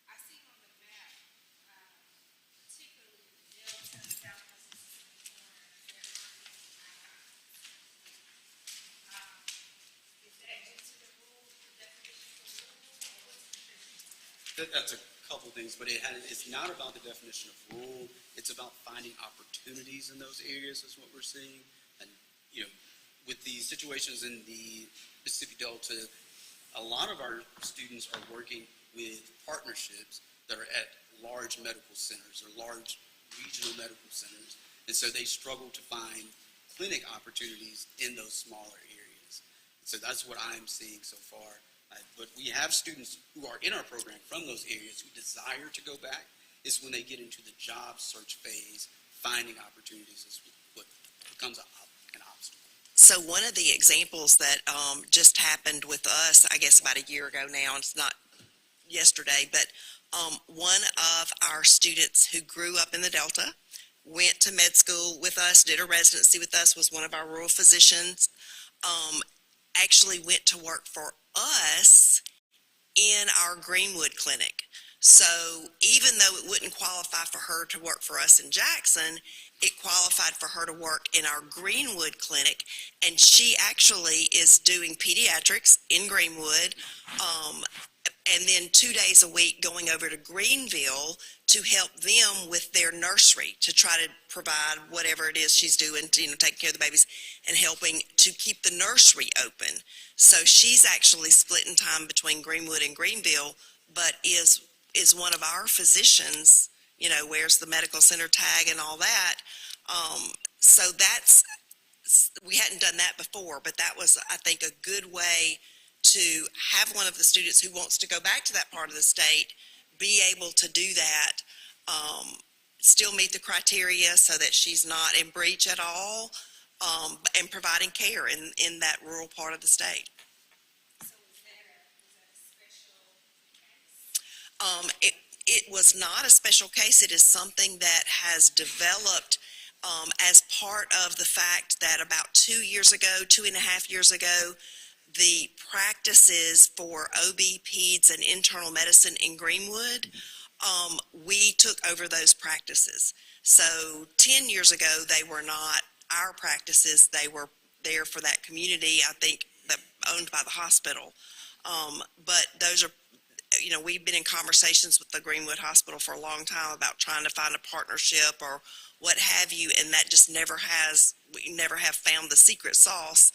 I see on the map, particularly the Delta, South Mississippi corner, is that due to the rule, the definition of rule, or what's the difference? That's a couple things, but it's not about the definition of rural. It's about finding opportunities in those areas is what we're seeing. And, with the situations in the Mississippi Delta, a lot of our students are working with partnerships that are at large medical centers or large regional medical centers. And so they struggle to find clinic opportunities in those smaller areas. So that's what I'm seeing so far. But we have students who are in our program from those areas who desire to go back. It's when they get into the job search phase, finding opportunities is what becomes an obstacle. So one of the examples that just happened with us, I guess about a year ago now, it's not yesterday, but one of our students who grew up in the Delta, went to med school with us, did a residency with us, was one of our rural physicians, actually went to work for us in our Greenwood clinic. So even though it wouldn't qualify for her to work for us in Jackson, it qualified for her to work in our Greenwood clinic. And she actually is doing pediatrics in Greenwood, and then 2 days a week going over to Greenville to help them with their nursery, to try to provide whatever it is she's doing, to, taking care of the babies and helping to keep the nursery open. So she's actually splitting time between Greenwood and Greenville, but is one of our physicians, wears the medical center tag and all that. So we hadn't done that before, but that was, I think, a good way to have one of the students who wants to go back to that part of the state be able to do that, still meet the criteria so that she's not in breach at all, and providing care in that rural part of the state. So is that a special case? It was not a special case. It is something that has developed as part of the fact that about 2.5 years ago, the practices for OB, peds, and internal medicine in Greenwood, we took over those practices. So 10 years ago, they were not our practices. They were there for that community, I think, that owned by the hospital. But those are, we've been in conversations with the Greenwood Hospital for a long time about trying to find a partnership or what have you, and that just we never have found the secret sauce.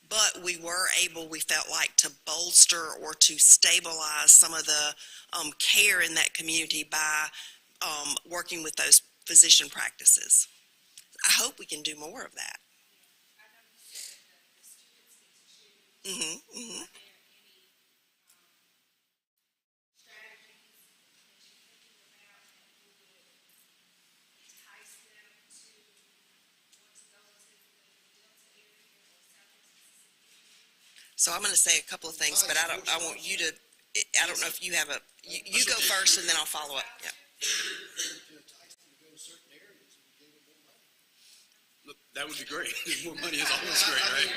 But we were able, we felt like, to bolster or to stabilize some of the care in that community by working with those physician practices. I hope we can do more of that. I know you said that the students get to choose. Mm-hmm, mm-hmm. Are there any So I'm gonna say a couple of things, but I want you to, I don't know if you have you go first and then I'll follow up, yeah. To entice them to go to certain areas, and we gave them more money. Look, that would be great. More money is always great, right?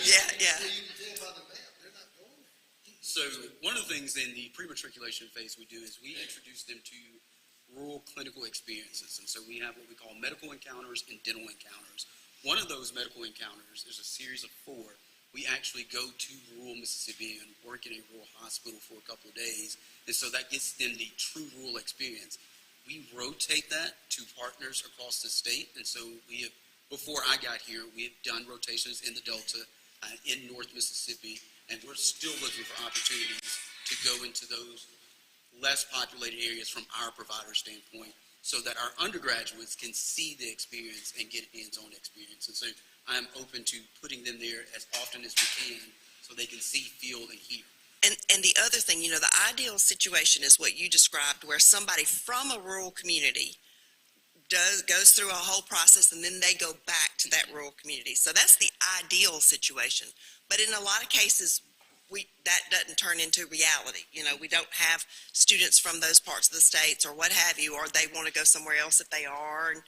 Yeah, yeah. Well, you can tell by the map, they're not going there. So one of the things in the pre-matriculation phase we do is we introduce them to rural clinical experiences. And so we have what we call medical encounters and dental encounters. One of those medical encounters is a series of 4. We actually go to rural Mississippi and work in a rural hospital for a couple of days. And so that gets them the true rural experience. We rotate that to partners across the state. And so we have, before I got here, we have done rotations in the Delta, in North Mississippi, and we're still looking for opportunities to go into those less populated areas from our provider standpoint so that our undergraduates can see the experience and get hands-on experience. And so I'm open to putting them there as often as we can so they can see, feel, and hear. And the other thing, the ideal situation is what you described, where somebody from a rural community goes through a whole process and then they go back to that rural community. So that's the ideal situation. But in a lot of cases, that doesn't turn into reality. We don't have students from those parts of the states or what have you, or they want to go somewhere else if they are, and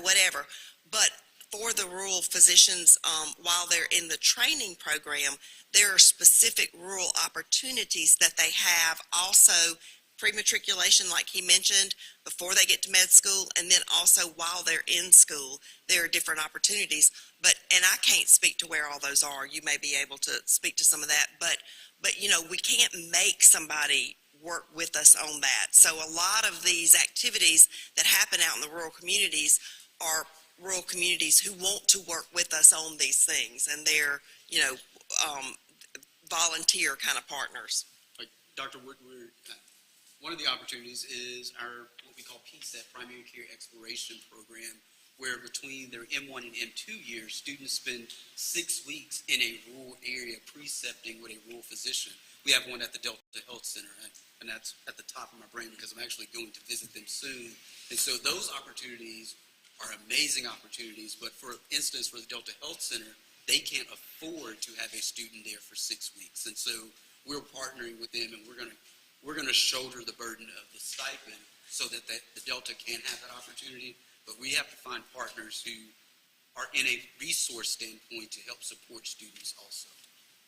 whatever. But for the rural physicians, while they're in the training program, there are specific rural opportunities that they have also pre-matriculation, like he mentioned, before they get to med school, and then also while they're in school, there are different opportunities. And I can't speak to where all those are. You may be able to speak to some of that, but we can't make somebody work with us on that. So a lot of these activities that happen out in the rural communities are rural communities who want to work with us on these things, and they're, volunteer kind of partners. Like Dr. Woodward, one of the opportunities is our, what we call PSET, Primary Care Exploration Program, where between their M1 and M2 years, students spend 6 weeks in a rural area precepting with a rural physician. We have one at the Delta Health Center, and that's at the top of my brain because I'm actually going to visit them soon. And so those opportunities are amazing opportunities, but for instance, for the Delta Health Center, they can't afford to have a student there for 6 weeks. And so we're partnering with them, and we're going to shoulder the burden of the stipend so that the Delta can have that opportunity. But we have to find partners who are in a resource standpoint to help support students also.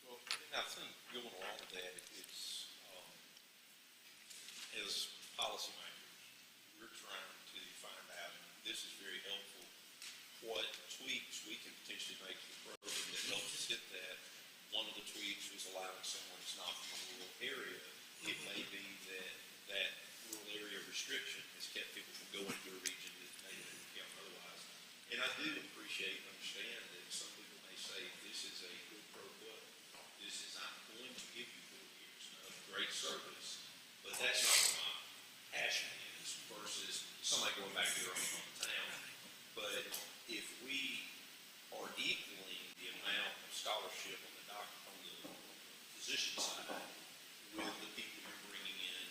Well, I think going along with that, it's, as policymakers, we're trying to find out, and this is very helpful, what tweaks we can potentially make to the program that helps us hit that. One of the tweaks was allowing someone who's not from a rural area. It may be that rural area restriction has kept people from going to a region that may have become otherwise. And I do appreciate and understand that some people may say, this is a good pro quo. This is, I'm going to give you 4 years of great service, but that's not what my passion is versus somebody going back to their own hometown. But if we are equaling the amount of scholarship on the physician side with the people you're bringing in,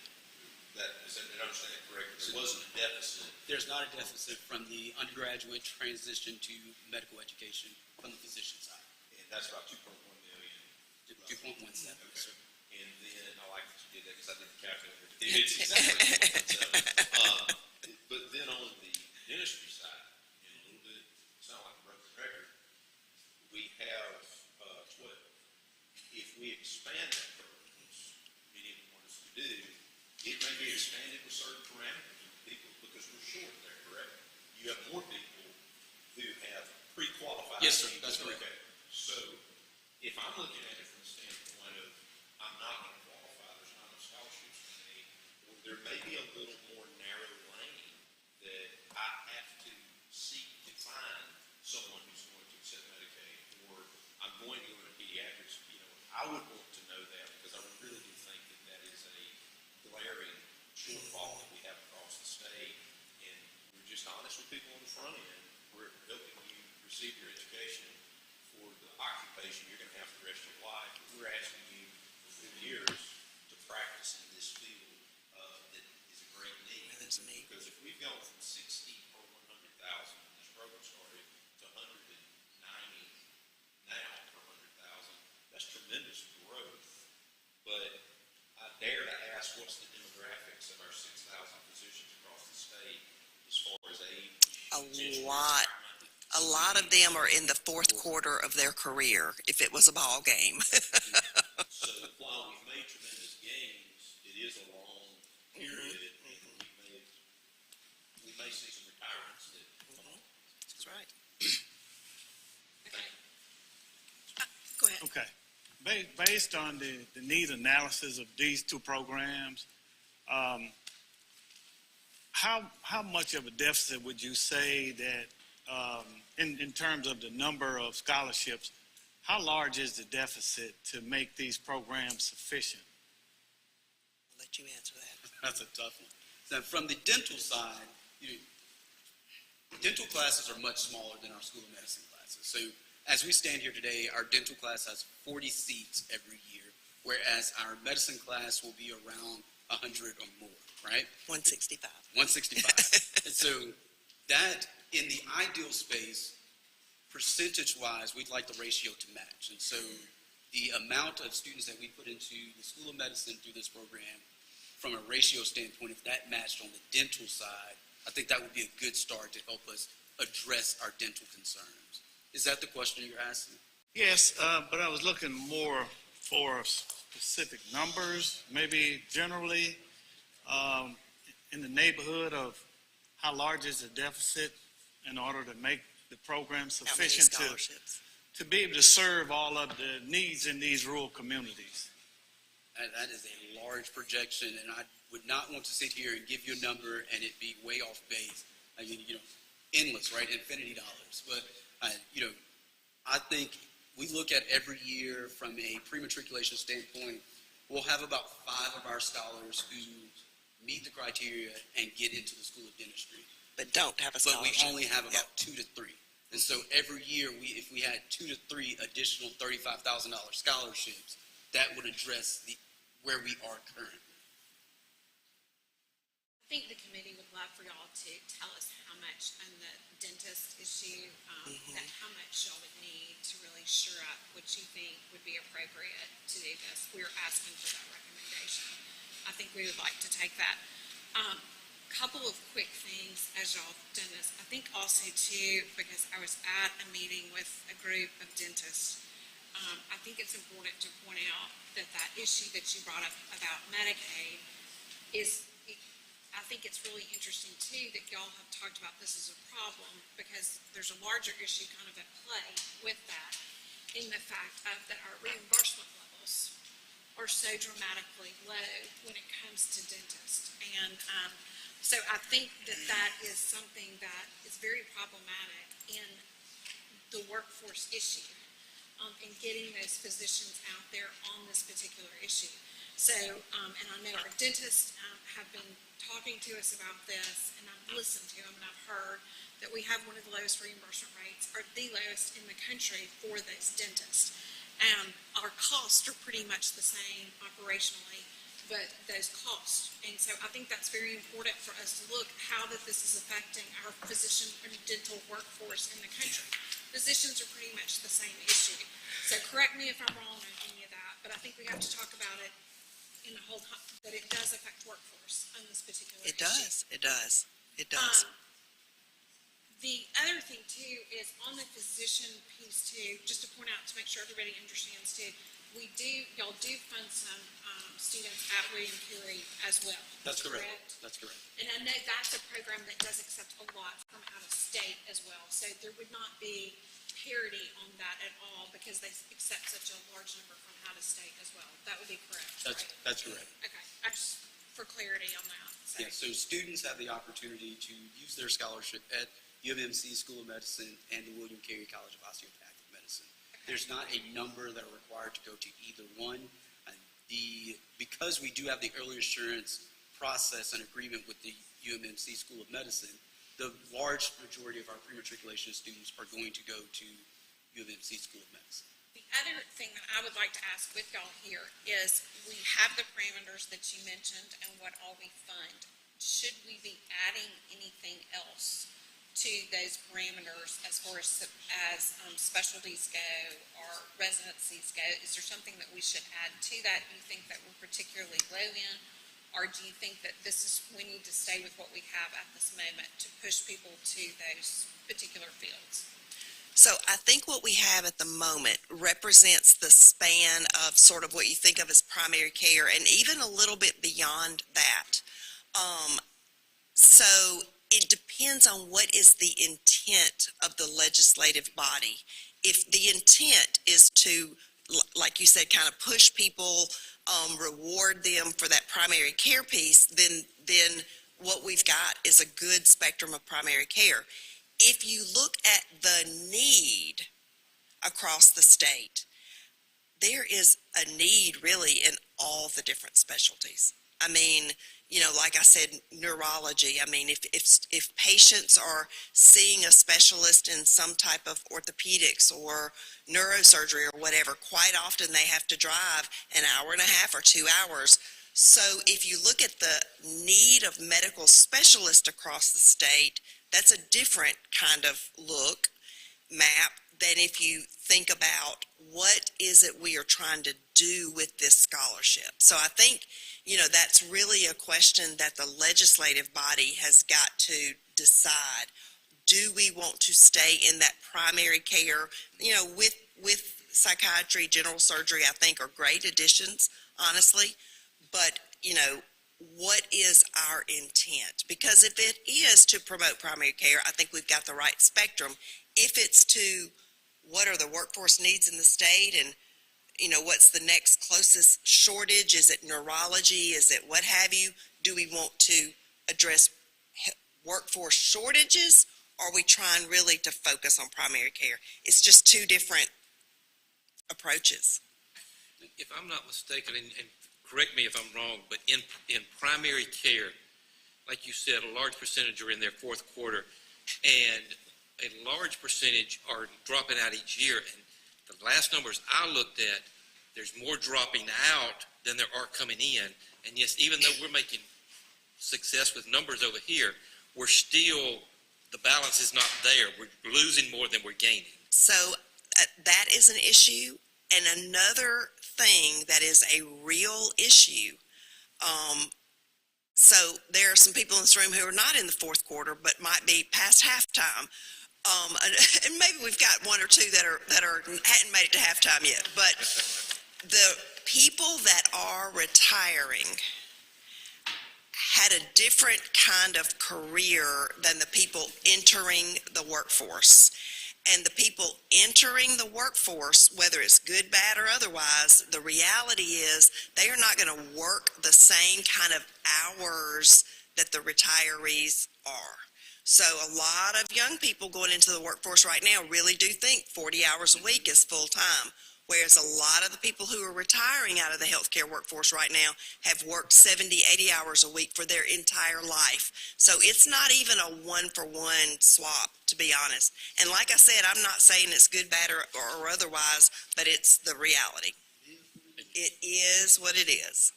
did I understand that correctly? There wasn't a deficit. There's not a deficit from the undergraduate transition to medical education from the physician side. And that's about 2.1 million. 2.17. Okay. And then, I like that you did that because I did the calculator. It's exactly 2.7. But then on the dentistry side, and a little bit, sound like a broken record, we have 12. If we expand that program, which many of them want us to do, it may be expanded with certain parameters of people because we're short there, correct? You have more people who have pre-qualified. Yes, sir. people. That's correct. Okay. So if I'm looking at it from the standpoint of I'm not going to qualify, there's not enough scholarships for me, or there may be a little more narrow lane that I have to seek to find someone who's going to accept Medicaid, or I'm going to go into pediatrics. I would want to know that because I really do think that is a glaring shortfall that we have across the state, and we're just honest with people on the front end. We're helping you receive your education for the occupation you're going to have for the rest of your life. We're asking you for 4 years to practice in this field that is a great need. That's neat. Because if we've gone from 60 per 100,000 when this program started to 190 now per 100,000, that's tremendous. ask, what's the demographics of our 6,000 physicians across the state as far as age? A lot of them are in the fourth quarter of their career, if it was a ball game. So while we've made tremendous gains, it is a long period, and we may see some retirements that That's right. Okay. Go ahead. Okay. Based on the need analysis of these two programs, how much of a deficit would you say that, in terms of the number of scholarships, how large is the deficit to make these programs sufficient? I'll let you answer that. That's a tough one. So from the dental side, dental classes are much smaller than our school of medicine classes. So as we stand here today, our dental class has 40 seats every year, whereas our medicine class will be around 100 or more, right? 165. 165. And so that, in the ideal space, percentage-wise, we'd like the ratio to match. And so the amount of students that we put into the School of Medicine through this program, from a ratio standpoint, if that matched on the dental side, I think that would be a good start to help us address our dental concerns. Is that the question you're asking? Yes, but I was looking more for specific numbers, maybe generally, in the neighborhood of how large is the deficit in order to make the program How many sufficient scholarships? to be able to serve all of the needs in these rural communities. That is a large projection, and I would not want to sit here and give you a number and it be way off base. I mean, endless, right? Infinity dollars. But, I think we look at every year from a pre-matriculation standpoint, we'll have about 5 of our scholars who meet the criteria and get into the School of Dentistry. But don't have a But we scholarship. only have about 2 to 3. And so every year, if we had 2 to 3 additional $35,000 scholarships, that would address where we are currently. I think the committee would love for y'all to tell us how much on the dentist issue, that how much y'all would need to really sure up what you think would be appropriate to do this. We're asking for that recommendation. I think we would like to take that. Couple of quick things as y'all have done this. I think also too, because I was at a meeting with a group of dentists, I think it's important to point out that issue that you brought up about Medicaid is, I think it's really interesting too that y'all have talked about this as a problem, because there's a larger issue kind of at play with that, in the fact of that our reimbursement levels are so dramatically low when it comes to dentists. And so I think that is something that is very problematic in the workforce issue, and getting those physicians out there on this particular issue. So, and I know our dentists have been talking to us about this, and I've listened to them, and I've heard that we have one of the lowest reimbursement rates, or the lowest in the country for those dentists. And our costs are pretty much the same operationally, but those costs. And so I think that's very important for us to look how that this is affecting our physician and dental workforce in the country. Physicians are pretty much the same issue. So correct me if I'm wrong on any of that, but I think we have to talk about it in the whole time, that it does affect workforce on this particular issue. It does. It does. It does. The other thing too is on the physician piece too, just to point out to make sure everybody understands too, y'all do fund some students at William Carey as well. That's correct. That's correct. And I know that's a program that does accept a lot from out of state as well. So there would not be parity on that at all because they accept such a large number from out of state as well. That would be correct. That's correct. Okay, I just for clarity on that. So. Yeah, so students have the opportunity to use their scholarship at UMMC School of Medicine and the William Carey College of Osteopathic Medicine. There's not a number that are required to go to either one. Because we do have the early assurance process and agreement with the UMMC School of Medicine, the large majority of our pre-matriculation students are going to go to UMMC School of Medicine. The other thing that I would like to ask with y'all here is we have the parameters that you mentioned and what all we fund. Should we be adding anything else to those parameters as far as specialties go or residencies go? Is there something that we should add to that you think that we're particularly low in? Or do you think that we need to stay with what we have at this moment to push people to those particular fields? So I think what we have at the moment represents the span of sort of what you think of as primary care and even a little bit beyond that. So it depends on what is the intent of the legislative body. If the intent is to, like you said, kind of push people, reward them for that primary care piece, then what we've got is a good spectrum of primary care. If you look at the need across the state, there is a need really in all the different specialties. I mean, like I said, neurology. I mean, if patients are seeing a specialist in some type of orthopedics or neurosurgery or whatever, quite often they have to drive an hour and a half or 2 hours. So if you look at the need of medical specialists across the state, that's a different kind of map than if you think about what is it we are trying to do with this scholarship. So I think, that's really a question that the legislative body has got to decide. Do we want to stay in that primary care, with psychiatry, general surgery, I think are great additions, honestly. But, what is our intent? Because if it is to promote primary care, I think we've got the right spectrum. If it's to what are the workforce needs in the state and, what's the next closest shortage? Is it neurology? Is it what have you? Do we want to address workforce shortages? Or are we trying really to focus on primary care? It's just two different approaches. If I'm not mistaken, and correct me if I'm wrong, but in primary care, like you said, a large percentage are in their fourth quarter, and a large percentage are dropping out each year. And the last numbers I looked at, there's more dropping out than there are coming in. And yes, even though we're making success with numbers over here, we're still, the balance is not there. We're losing more than we're gaining. So that is an issue. And another thing that is a real issue, so there are some people in this room who are not in the fourth quarter, but might be past halftime. And maybe we've got one or two that hadn't made it to halftime yet. But the people that are retiring had a different kind of career than the people entering the workforce. And the people entering the workforce, whether it's good, bad, or otherwise, the reality is they are not going to work the same kind of hours that the retirees are. So a lot of young people going into the workforce right now really do think 40 hours a week is full time. Whereas a lot of the people who are retiring out of the healthcare workforce right now have worked 70, 80 hours a week for their entire life. So it's not even a one-for-one swap, to be honest. And like I said, I'm not saying it's good, bad, or otherwise, but it's the reality. It is what it is.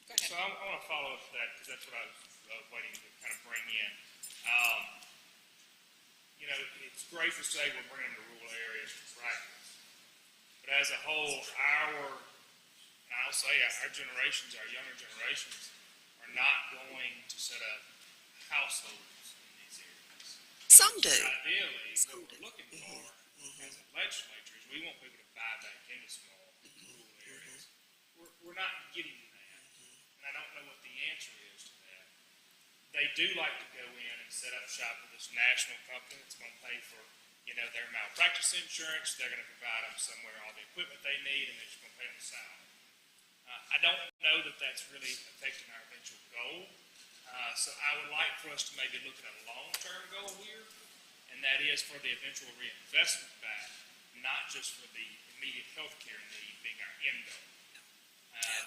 Go ahead. So I want to follow up to that because that's what I was waiting to kind of bring in. It's great to say we're bringing the rural areas to practice, but as a whole, I'll say our generations, our younger generations, are not going to set up households in these areas. Some do. Ideally, Some what do. we're looking for as a legislature is we want people to buy back into small rural areas. We're not getting that, and I don't know what the answer is to that. They do like to go in and set up shop with this national company that's going to pay for, their malpractice insurance. They're going to provide them somewhere all the equipment they need, and they're just going to pay them a salary. I don't know that that's really affecting our eventual goal. So I would like for us to maybe look at a long-term goal here, and that is for the eventual reinvestment back, not just for the immediate health care need being our end goal.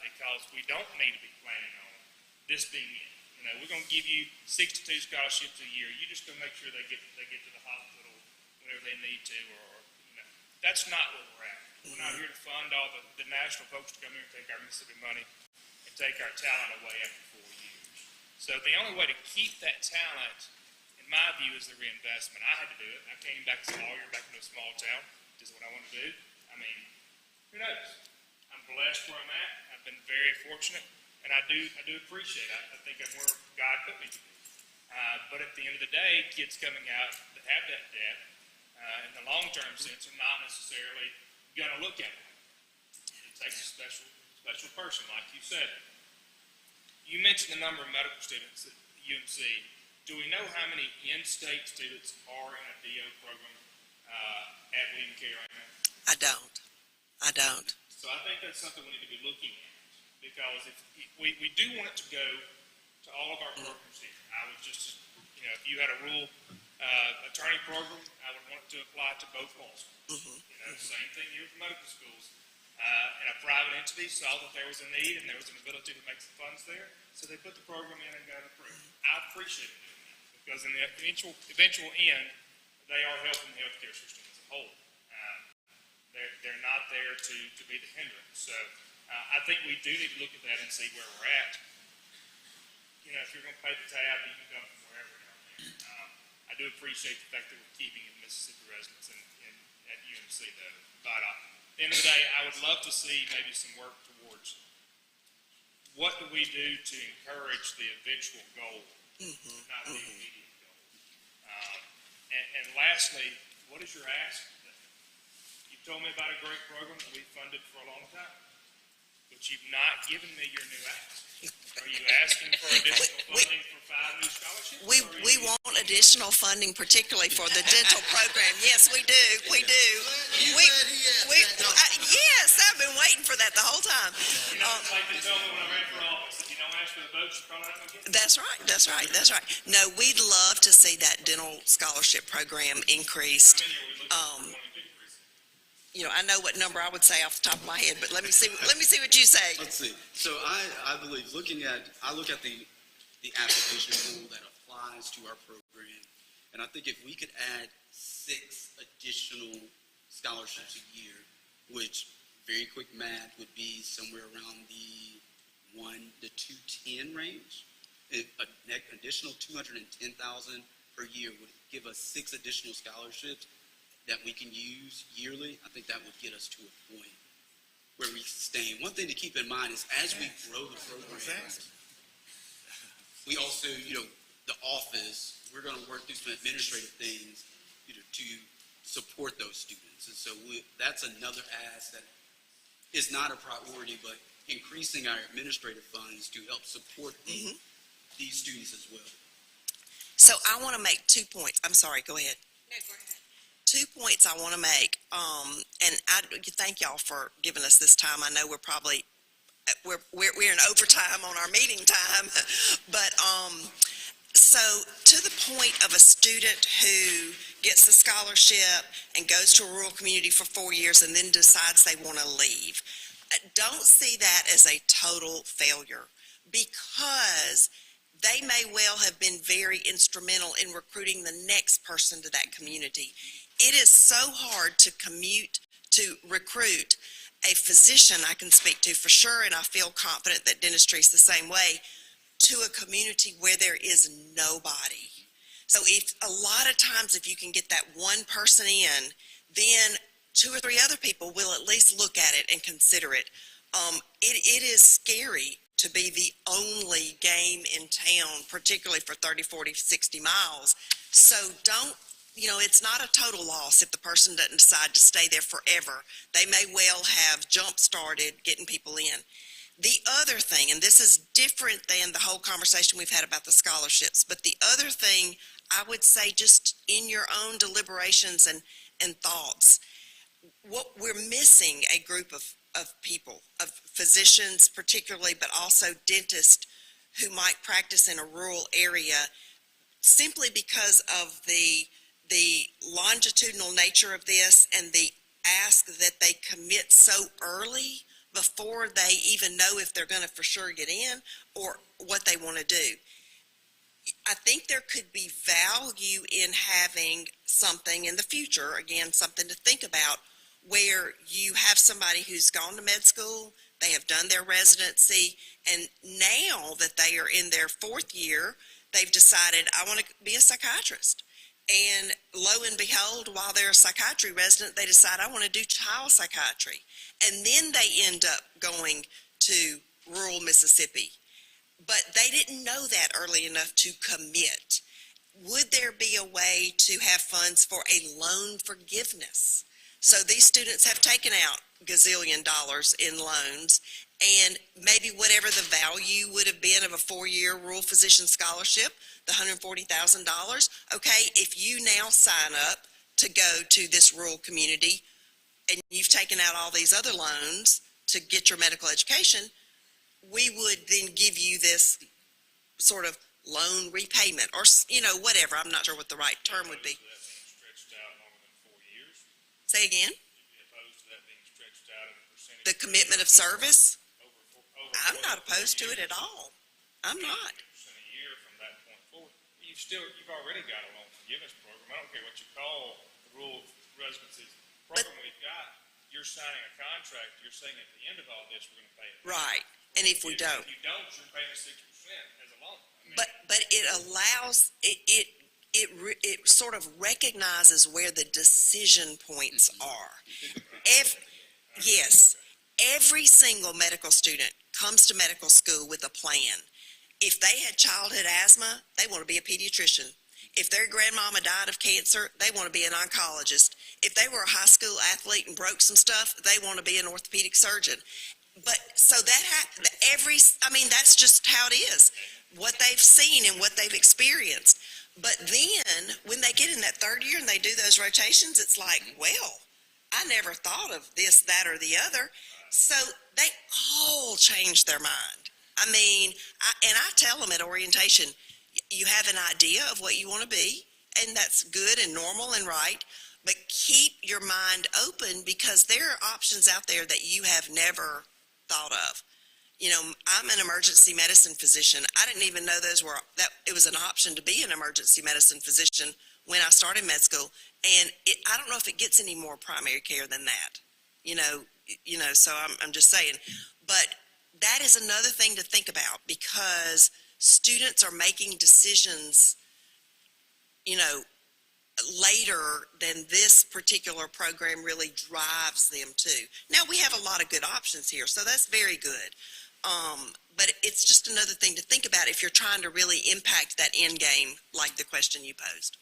Because we don't need to be planning on this being it. We're going to give you 62 scholarships a year. You just go make sure they get to the hospital whenever they need to, or that's not what we're at. We're not here to fund all the national folks to come here and take our Mississippi money and take our talent away after 4 years. So the only way to keep that talent, in my view, is the reinvestment. I had to do it. I came back as a lawyer, back into a small town. This is what I want to do. I mean, who knows? I'm blessed where I'm at. I've been very fortunate, and I do appreciate it. I think I'm where God put me to be. But at the end of the day, kids coming out that have that debt, in the long-term sense, are not necessarily going to look at it. It takes a special person, like you said. You mentioned the number of medical students at UMC. Do we know how many in-state students are in a DO program at William Carey right now? I don't. So I think that's something we need to be looking at, because if we do want it to go to all of our programs here. I would just, if you had a rural attorney program, I would want it to apply to both law schools. Same thing here for medical schools. And a private entity saw that there was a need and there was an ability to make some funds there, so they put the program in and got it approved. I appreciate doing that, because in the eventual end, they are helping the healthcare system as a whole. They're not there to be the hindrance. So I think we do need to look at that and see where we're at. If you're going to pay the tab, you can come from wherever down there. I do appreciate the fact that we're keeping Mississippi residents at UMC, though. But at the end of the day, I would love to see maybe some work towards what do we do to encourage the eventual goal, not the immediate goal. And lastly, what is your ask today? You've told me about a great program that we've funded for a long time, but you've not given me your new ask. Are you asking for additional funding for 5 new scholarships? We want additional funding, particularly for the dental program. Yes, we do. Yes, I've been waiting for that the whole time. Like they told me when I ran for office, if you don't ask for the votes, you're probably not going to get them. That's right. No, we'd love to see that dental scholarship program increased. How many are we looking for wanting to increase? I know what number I would say off the top of my head, but let me see what you say. Let's see. So I believe I look at the application rule that applies to our program, and I think if we could add 6 additional scholarships a year, which very quick math would be somewhere around the 1 to 210 range, an additional $210,000 per year would give us 6 additional scholarships that we can use yearly. I think that would get us to a point where we sustain. One thing to keep in mind is as we grow the program, we also, the office, we're going to work through some administrative things, to support those students. And so that's another ask that is not a priority, but increasing our administrative funds to help support these students as well. So I want to make 2 points. I'm sorry, go ahead. No, go ahead. 2 points I want to make, and I thank y'all for giving us this time. I know we're in overtime on our meeting time, but so to the point of a student who gets the scholarship and goes to a rural community for 4 years and then decides they want to leave, don't see that as a total failure, because they may well have been very instrumental in recruiting the next person to that community. It is so hard to recruit a physician I can speak to for sure, and I feel confident that dentistry is the same way, to a community where there is nobody. So if a lot of times if you can get that one person in, then 2 or 3 other people will at least look at it and consider it. It is scary to be the only game in town, particularly for 30, 40, 60 miles. So don't, it's not a total loss if the person doesn't decide to stay there forever. They may well have jump-started getting people in. The other thing, and this is different than the whole conversation we've had about the scholarships, but the other thing I would say, just in your own deliberations and thoughts, what we're missing a group of people, of physicians particularly, but also dentists who might practice in a rural area, simply because of the longitudinal nature of this and the ask that they commit so early before they even know if they're going to for sure get in or what they want to do. I think there could be value in having something in the future, again, something to think about, where you have somebody who's gone to med school, they have done their residency, and now that they are in their 4th year, they've decided, I want to be a psychiatrist. And lo and behold, while they're a psychiatry resident, they decide, I want to do child psychiatry. And then they end up going to rural Mississippi. But they didn't know that early enough to commit. Would there be a way to have funds for a loan forgiveness? So these students have taken out gazillion dollars in loans, and maybe whatever the value would have been of a 4-year rural physician scholarship, the $140,000, okay, if you now sign up to go to this rural community and you've taken out all these other loans to get your medical education, we would then give you this sort of loan repayment or, whatever. I'm not sure what the right term would be. Opposed to that being stretched out longer than 4 years? Say again? You'd be opposed to that being stretched out in a percentage? The commitment of service? Over I'm not opposed to it at all. I'm not. 50% a year from that point forward. You've already got a loan forgiveness program. I don't care what you call the rural residency program we've got. You're signing a contract. You're saying at the end of all this, we're going to pay it. Right. And if we don't. If you don't, you're paying 6% as a loan. But it allows, it sort of recognizes where the decision points are. Yes, every single medical student comes to medical school with a plan. If they had childhood asthma, they want to be a pediatrician. If their grandmama died of cancer, they want to be an oncologist. If they were a high school athlete and broke some stuff, they want to be an orthopedic surgeon. But so that's just how it is, what they've seen and what they've experienced. But then when they get in that 3rd year and they do those rotations, it's like, well, I never thought of this, that, or the other. So they all change their mind. I tell them at orientation, you have an idea of what you want to be, and that's good and normal and right, but keep your mind open because there are options out there that you have never thought of. I'm an emergency medicine physician. I didn't even know that it was an option to be an emergency medicine physician when I started med school. And I don't know if it gets any more primary care than that, so I'm just saying. But that is another thing to think about because students are making decisions, later than this particular program really drives them to. Now, we have a lot of good options here, so that's very good. But it's just another thing to think about if you're trying to really impact that end game, like the question you posed.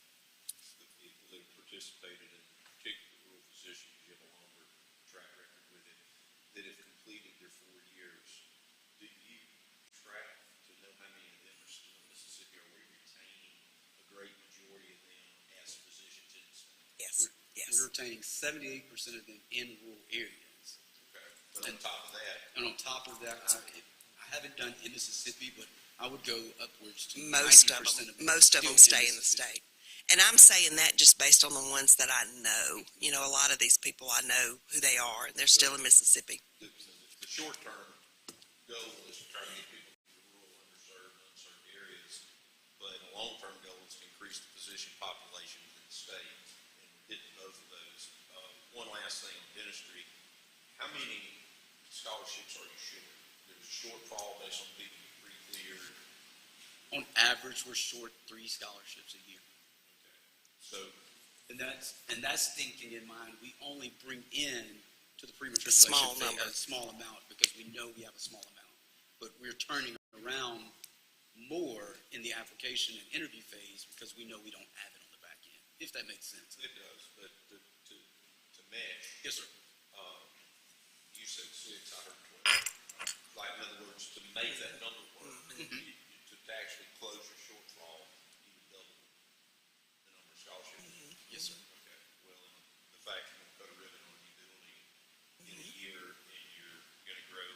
The people that participated in particular rural physicians, you have a longer track record with it, that have completed their 4 years. Do you track to know how many of them are still in Mississippi? Are we retaining a great majority of them as physicians in the state? Yes, yes. We're retaining 78% of them in rural areas. Okay. But on top of that, And on top of that, I haven't done in Mississippi, but I would go upwards to Most 90% of them stay in the state. And I'm saying that just based on the ones that I know. A lot of these people, I know who they are, and they're still in Mississippi. the short-term goal is to try to get people to the rural, underserved, unserved areas, but a long-term goal is to increase the physician population within the state, and we're getting both of those. One last thing on dentistry, how many scholarships are you short? There's a shortfall based on people you pre-cleared. On average, we're short 3 scholarships a year. So, And that's thinking in mind, we only bring in to the A pre-matriculation small phase number. a small amount because we know we have a small amount. But we're turning around more in the application and interview phase because we know we don't have it on the back end, if that makes sense. it does, but to mesh, Yes, sir. you said 6, I heard 12. Like, in other words, to make that number work, to actually close your shortfall, you would double the number of scholarships. Yes, sir. Okay, well, and the fact you're gonna cut a ribbon on a new building in a year, and you're gonna grow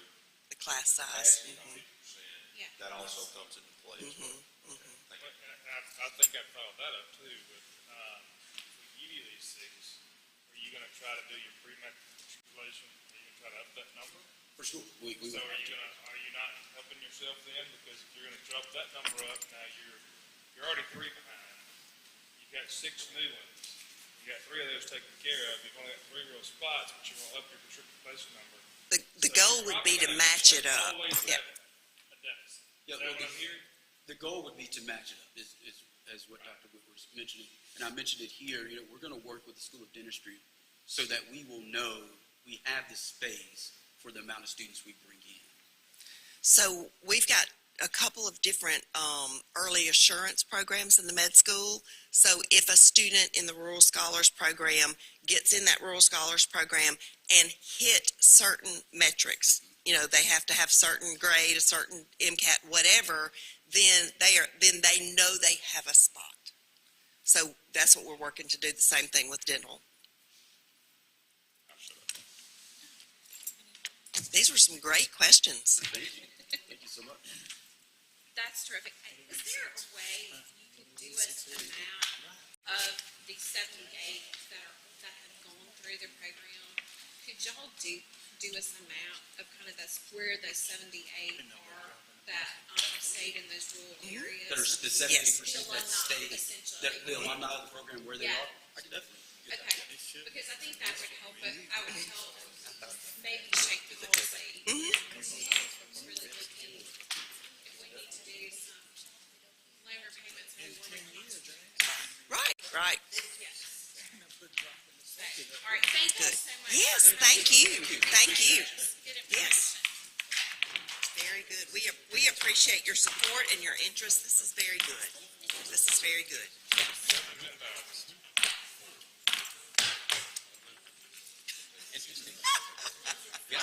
The class the size. capacity by 50%, Yeah. that also comes into play as well. Okay, thank you. I think I followed that up too, but, if we give you these 6, are you gonna try to do your pre-matriculation, are you gonna try to up that number? For sure. We So would have to. are you not helping yourself then? Because if you're gonna drop that number up, now you're already 3 behind. You've got 6 new ones. You got 3 of those taken care of. You've only got 3 real spots, but you want to up your matriculation number. The goal would be to match it up. Always Yeah. have a deficit. Yeah, Is that well, what I'm hearing? The goal would be to match it up, is as what Dr. Whitworth was mentioning, and I mentioned it here, we're going to work with the School of Dentistry so that we will know we have the space for the amount of students we bring in. So we've got a couple of different early assurance programs in the med school. So if a student in the Rural Scholars Program gets in that Rural Scholars Program and hit certain metrics, they have to have certain grade, a certain MCAT, whatever, then they know they have a spot. So that's what we're working to do, the same thing with dental. These were some great questions. Thank you. Thank you so much. That's terrific. Is there a way you could do us a map of the 78 that have gone through the program? Could y'all do us a map of kind of where those 78 are that stayed in those rural areas? That are the 78% that stay, the alumni of the program, where they are? I can definitely do that. Okay, because I think that would help, maybe shape the policy. Really looking, if we need to do some loan repayments, maybe one of them. Right. Yes. All right, thank you Good. so much. Yes, thank you. Thank you. Good Yes. information. Very good. We appreciate your support and your interest. This is very good. This is very good. Interesting. Yeah.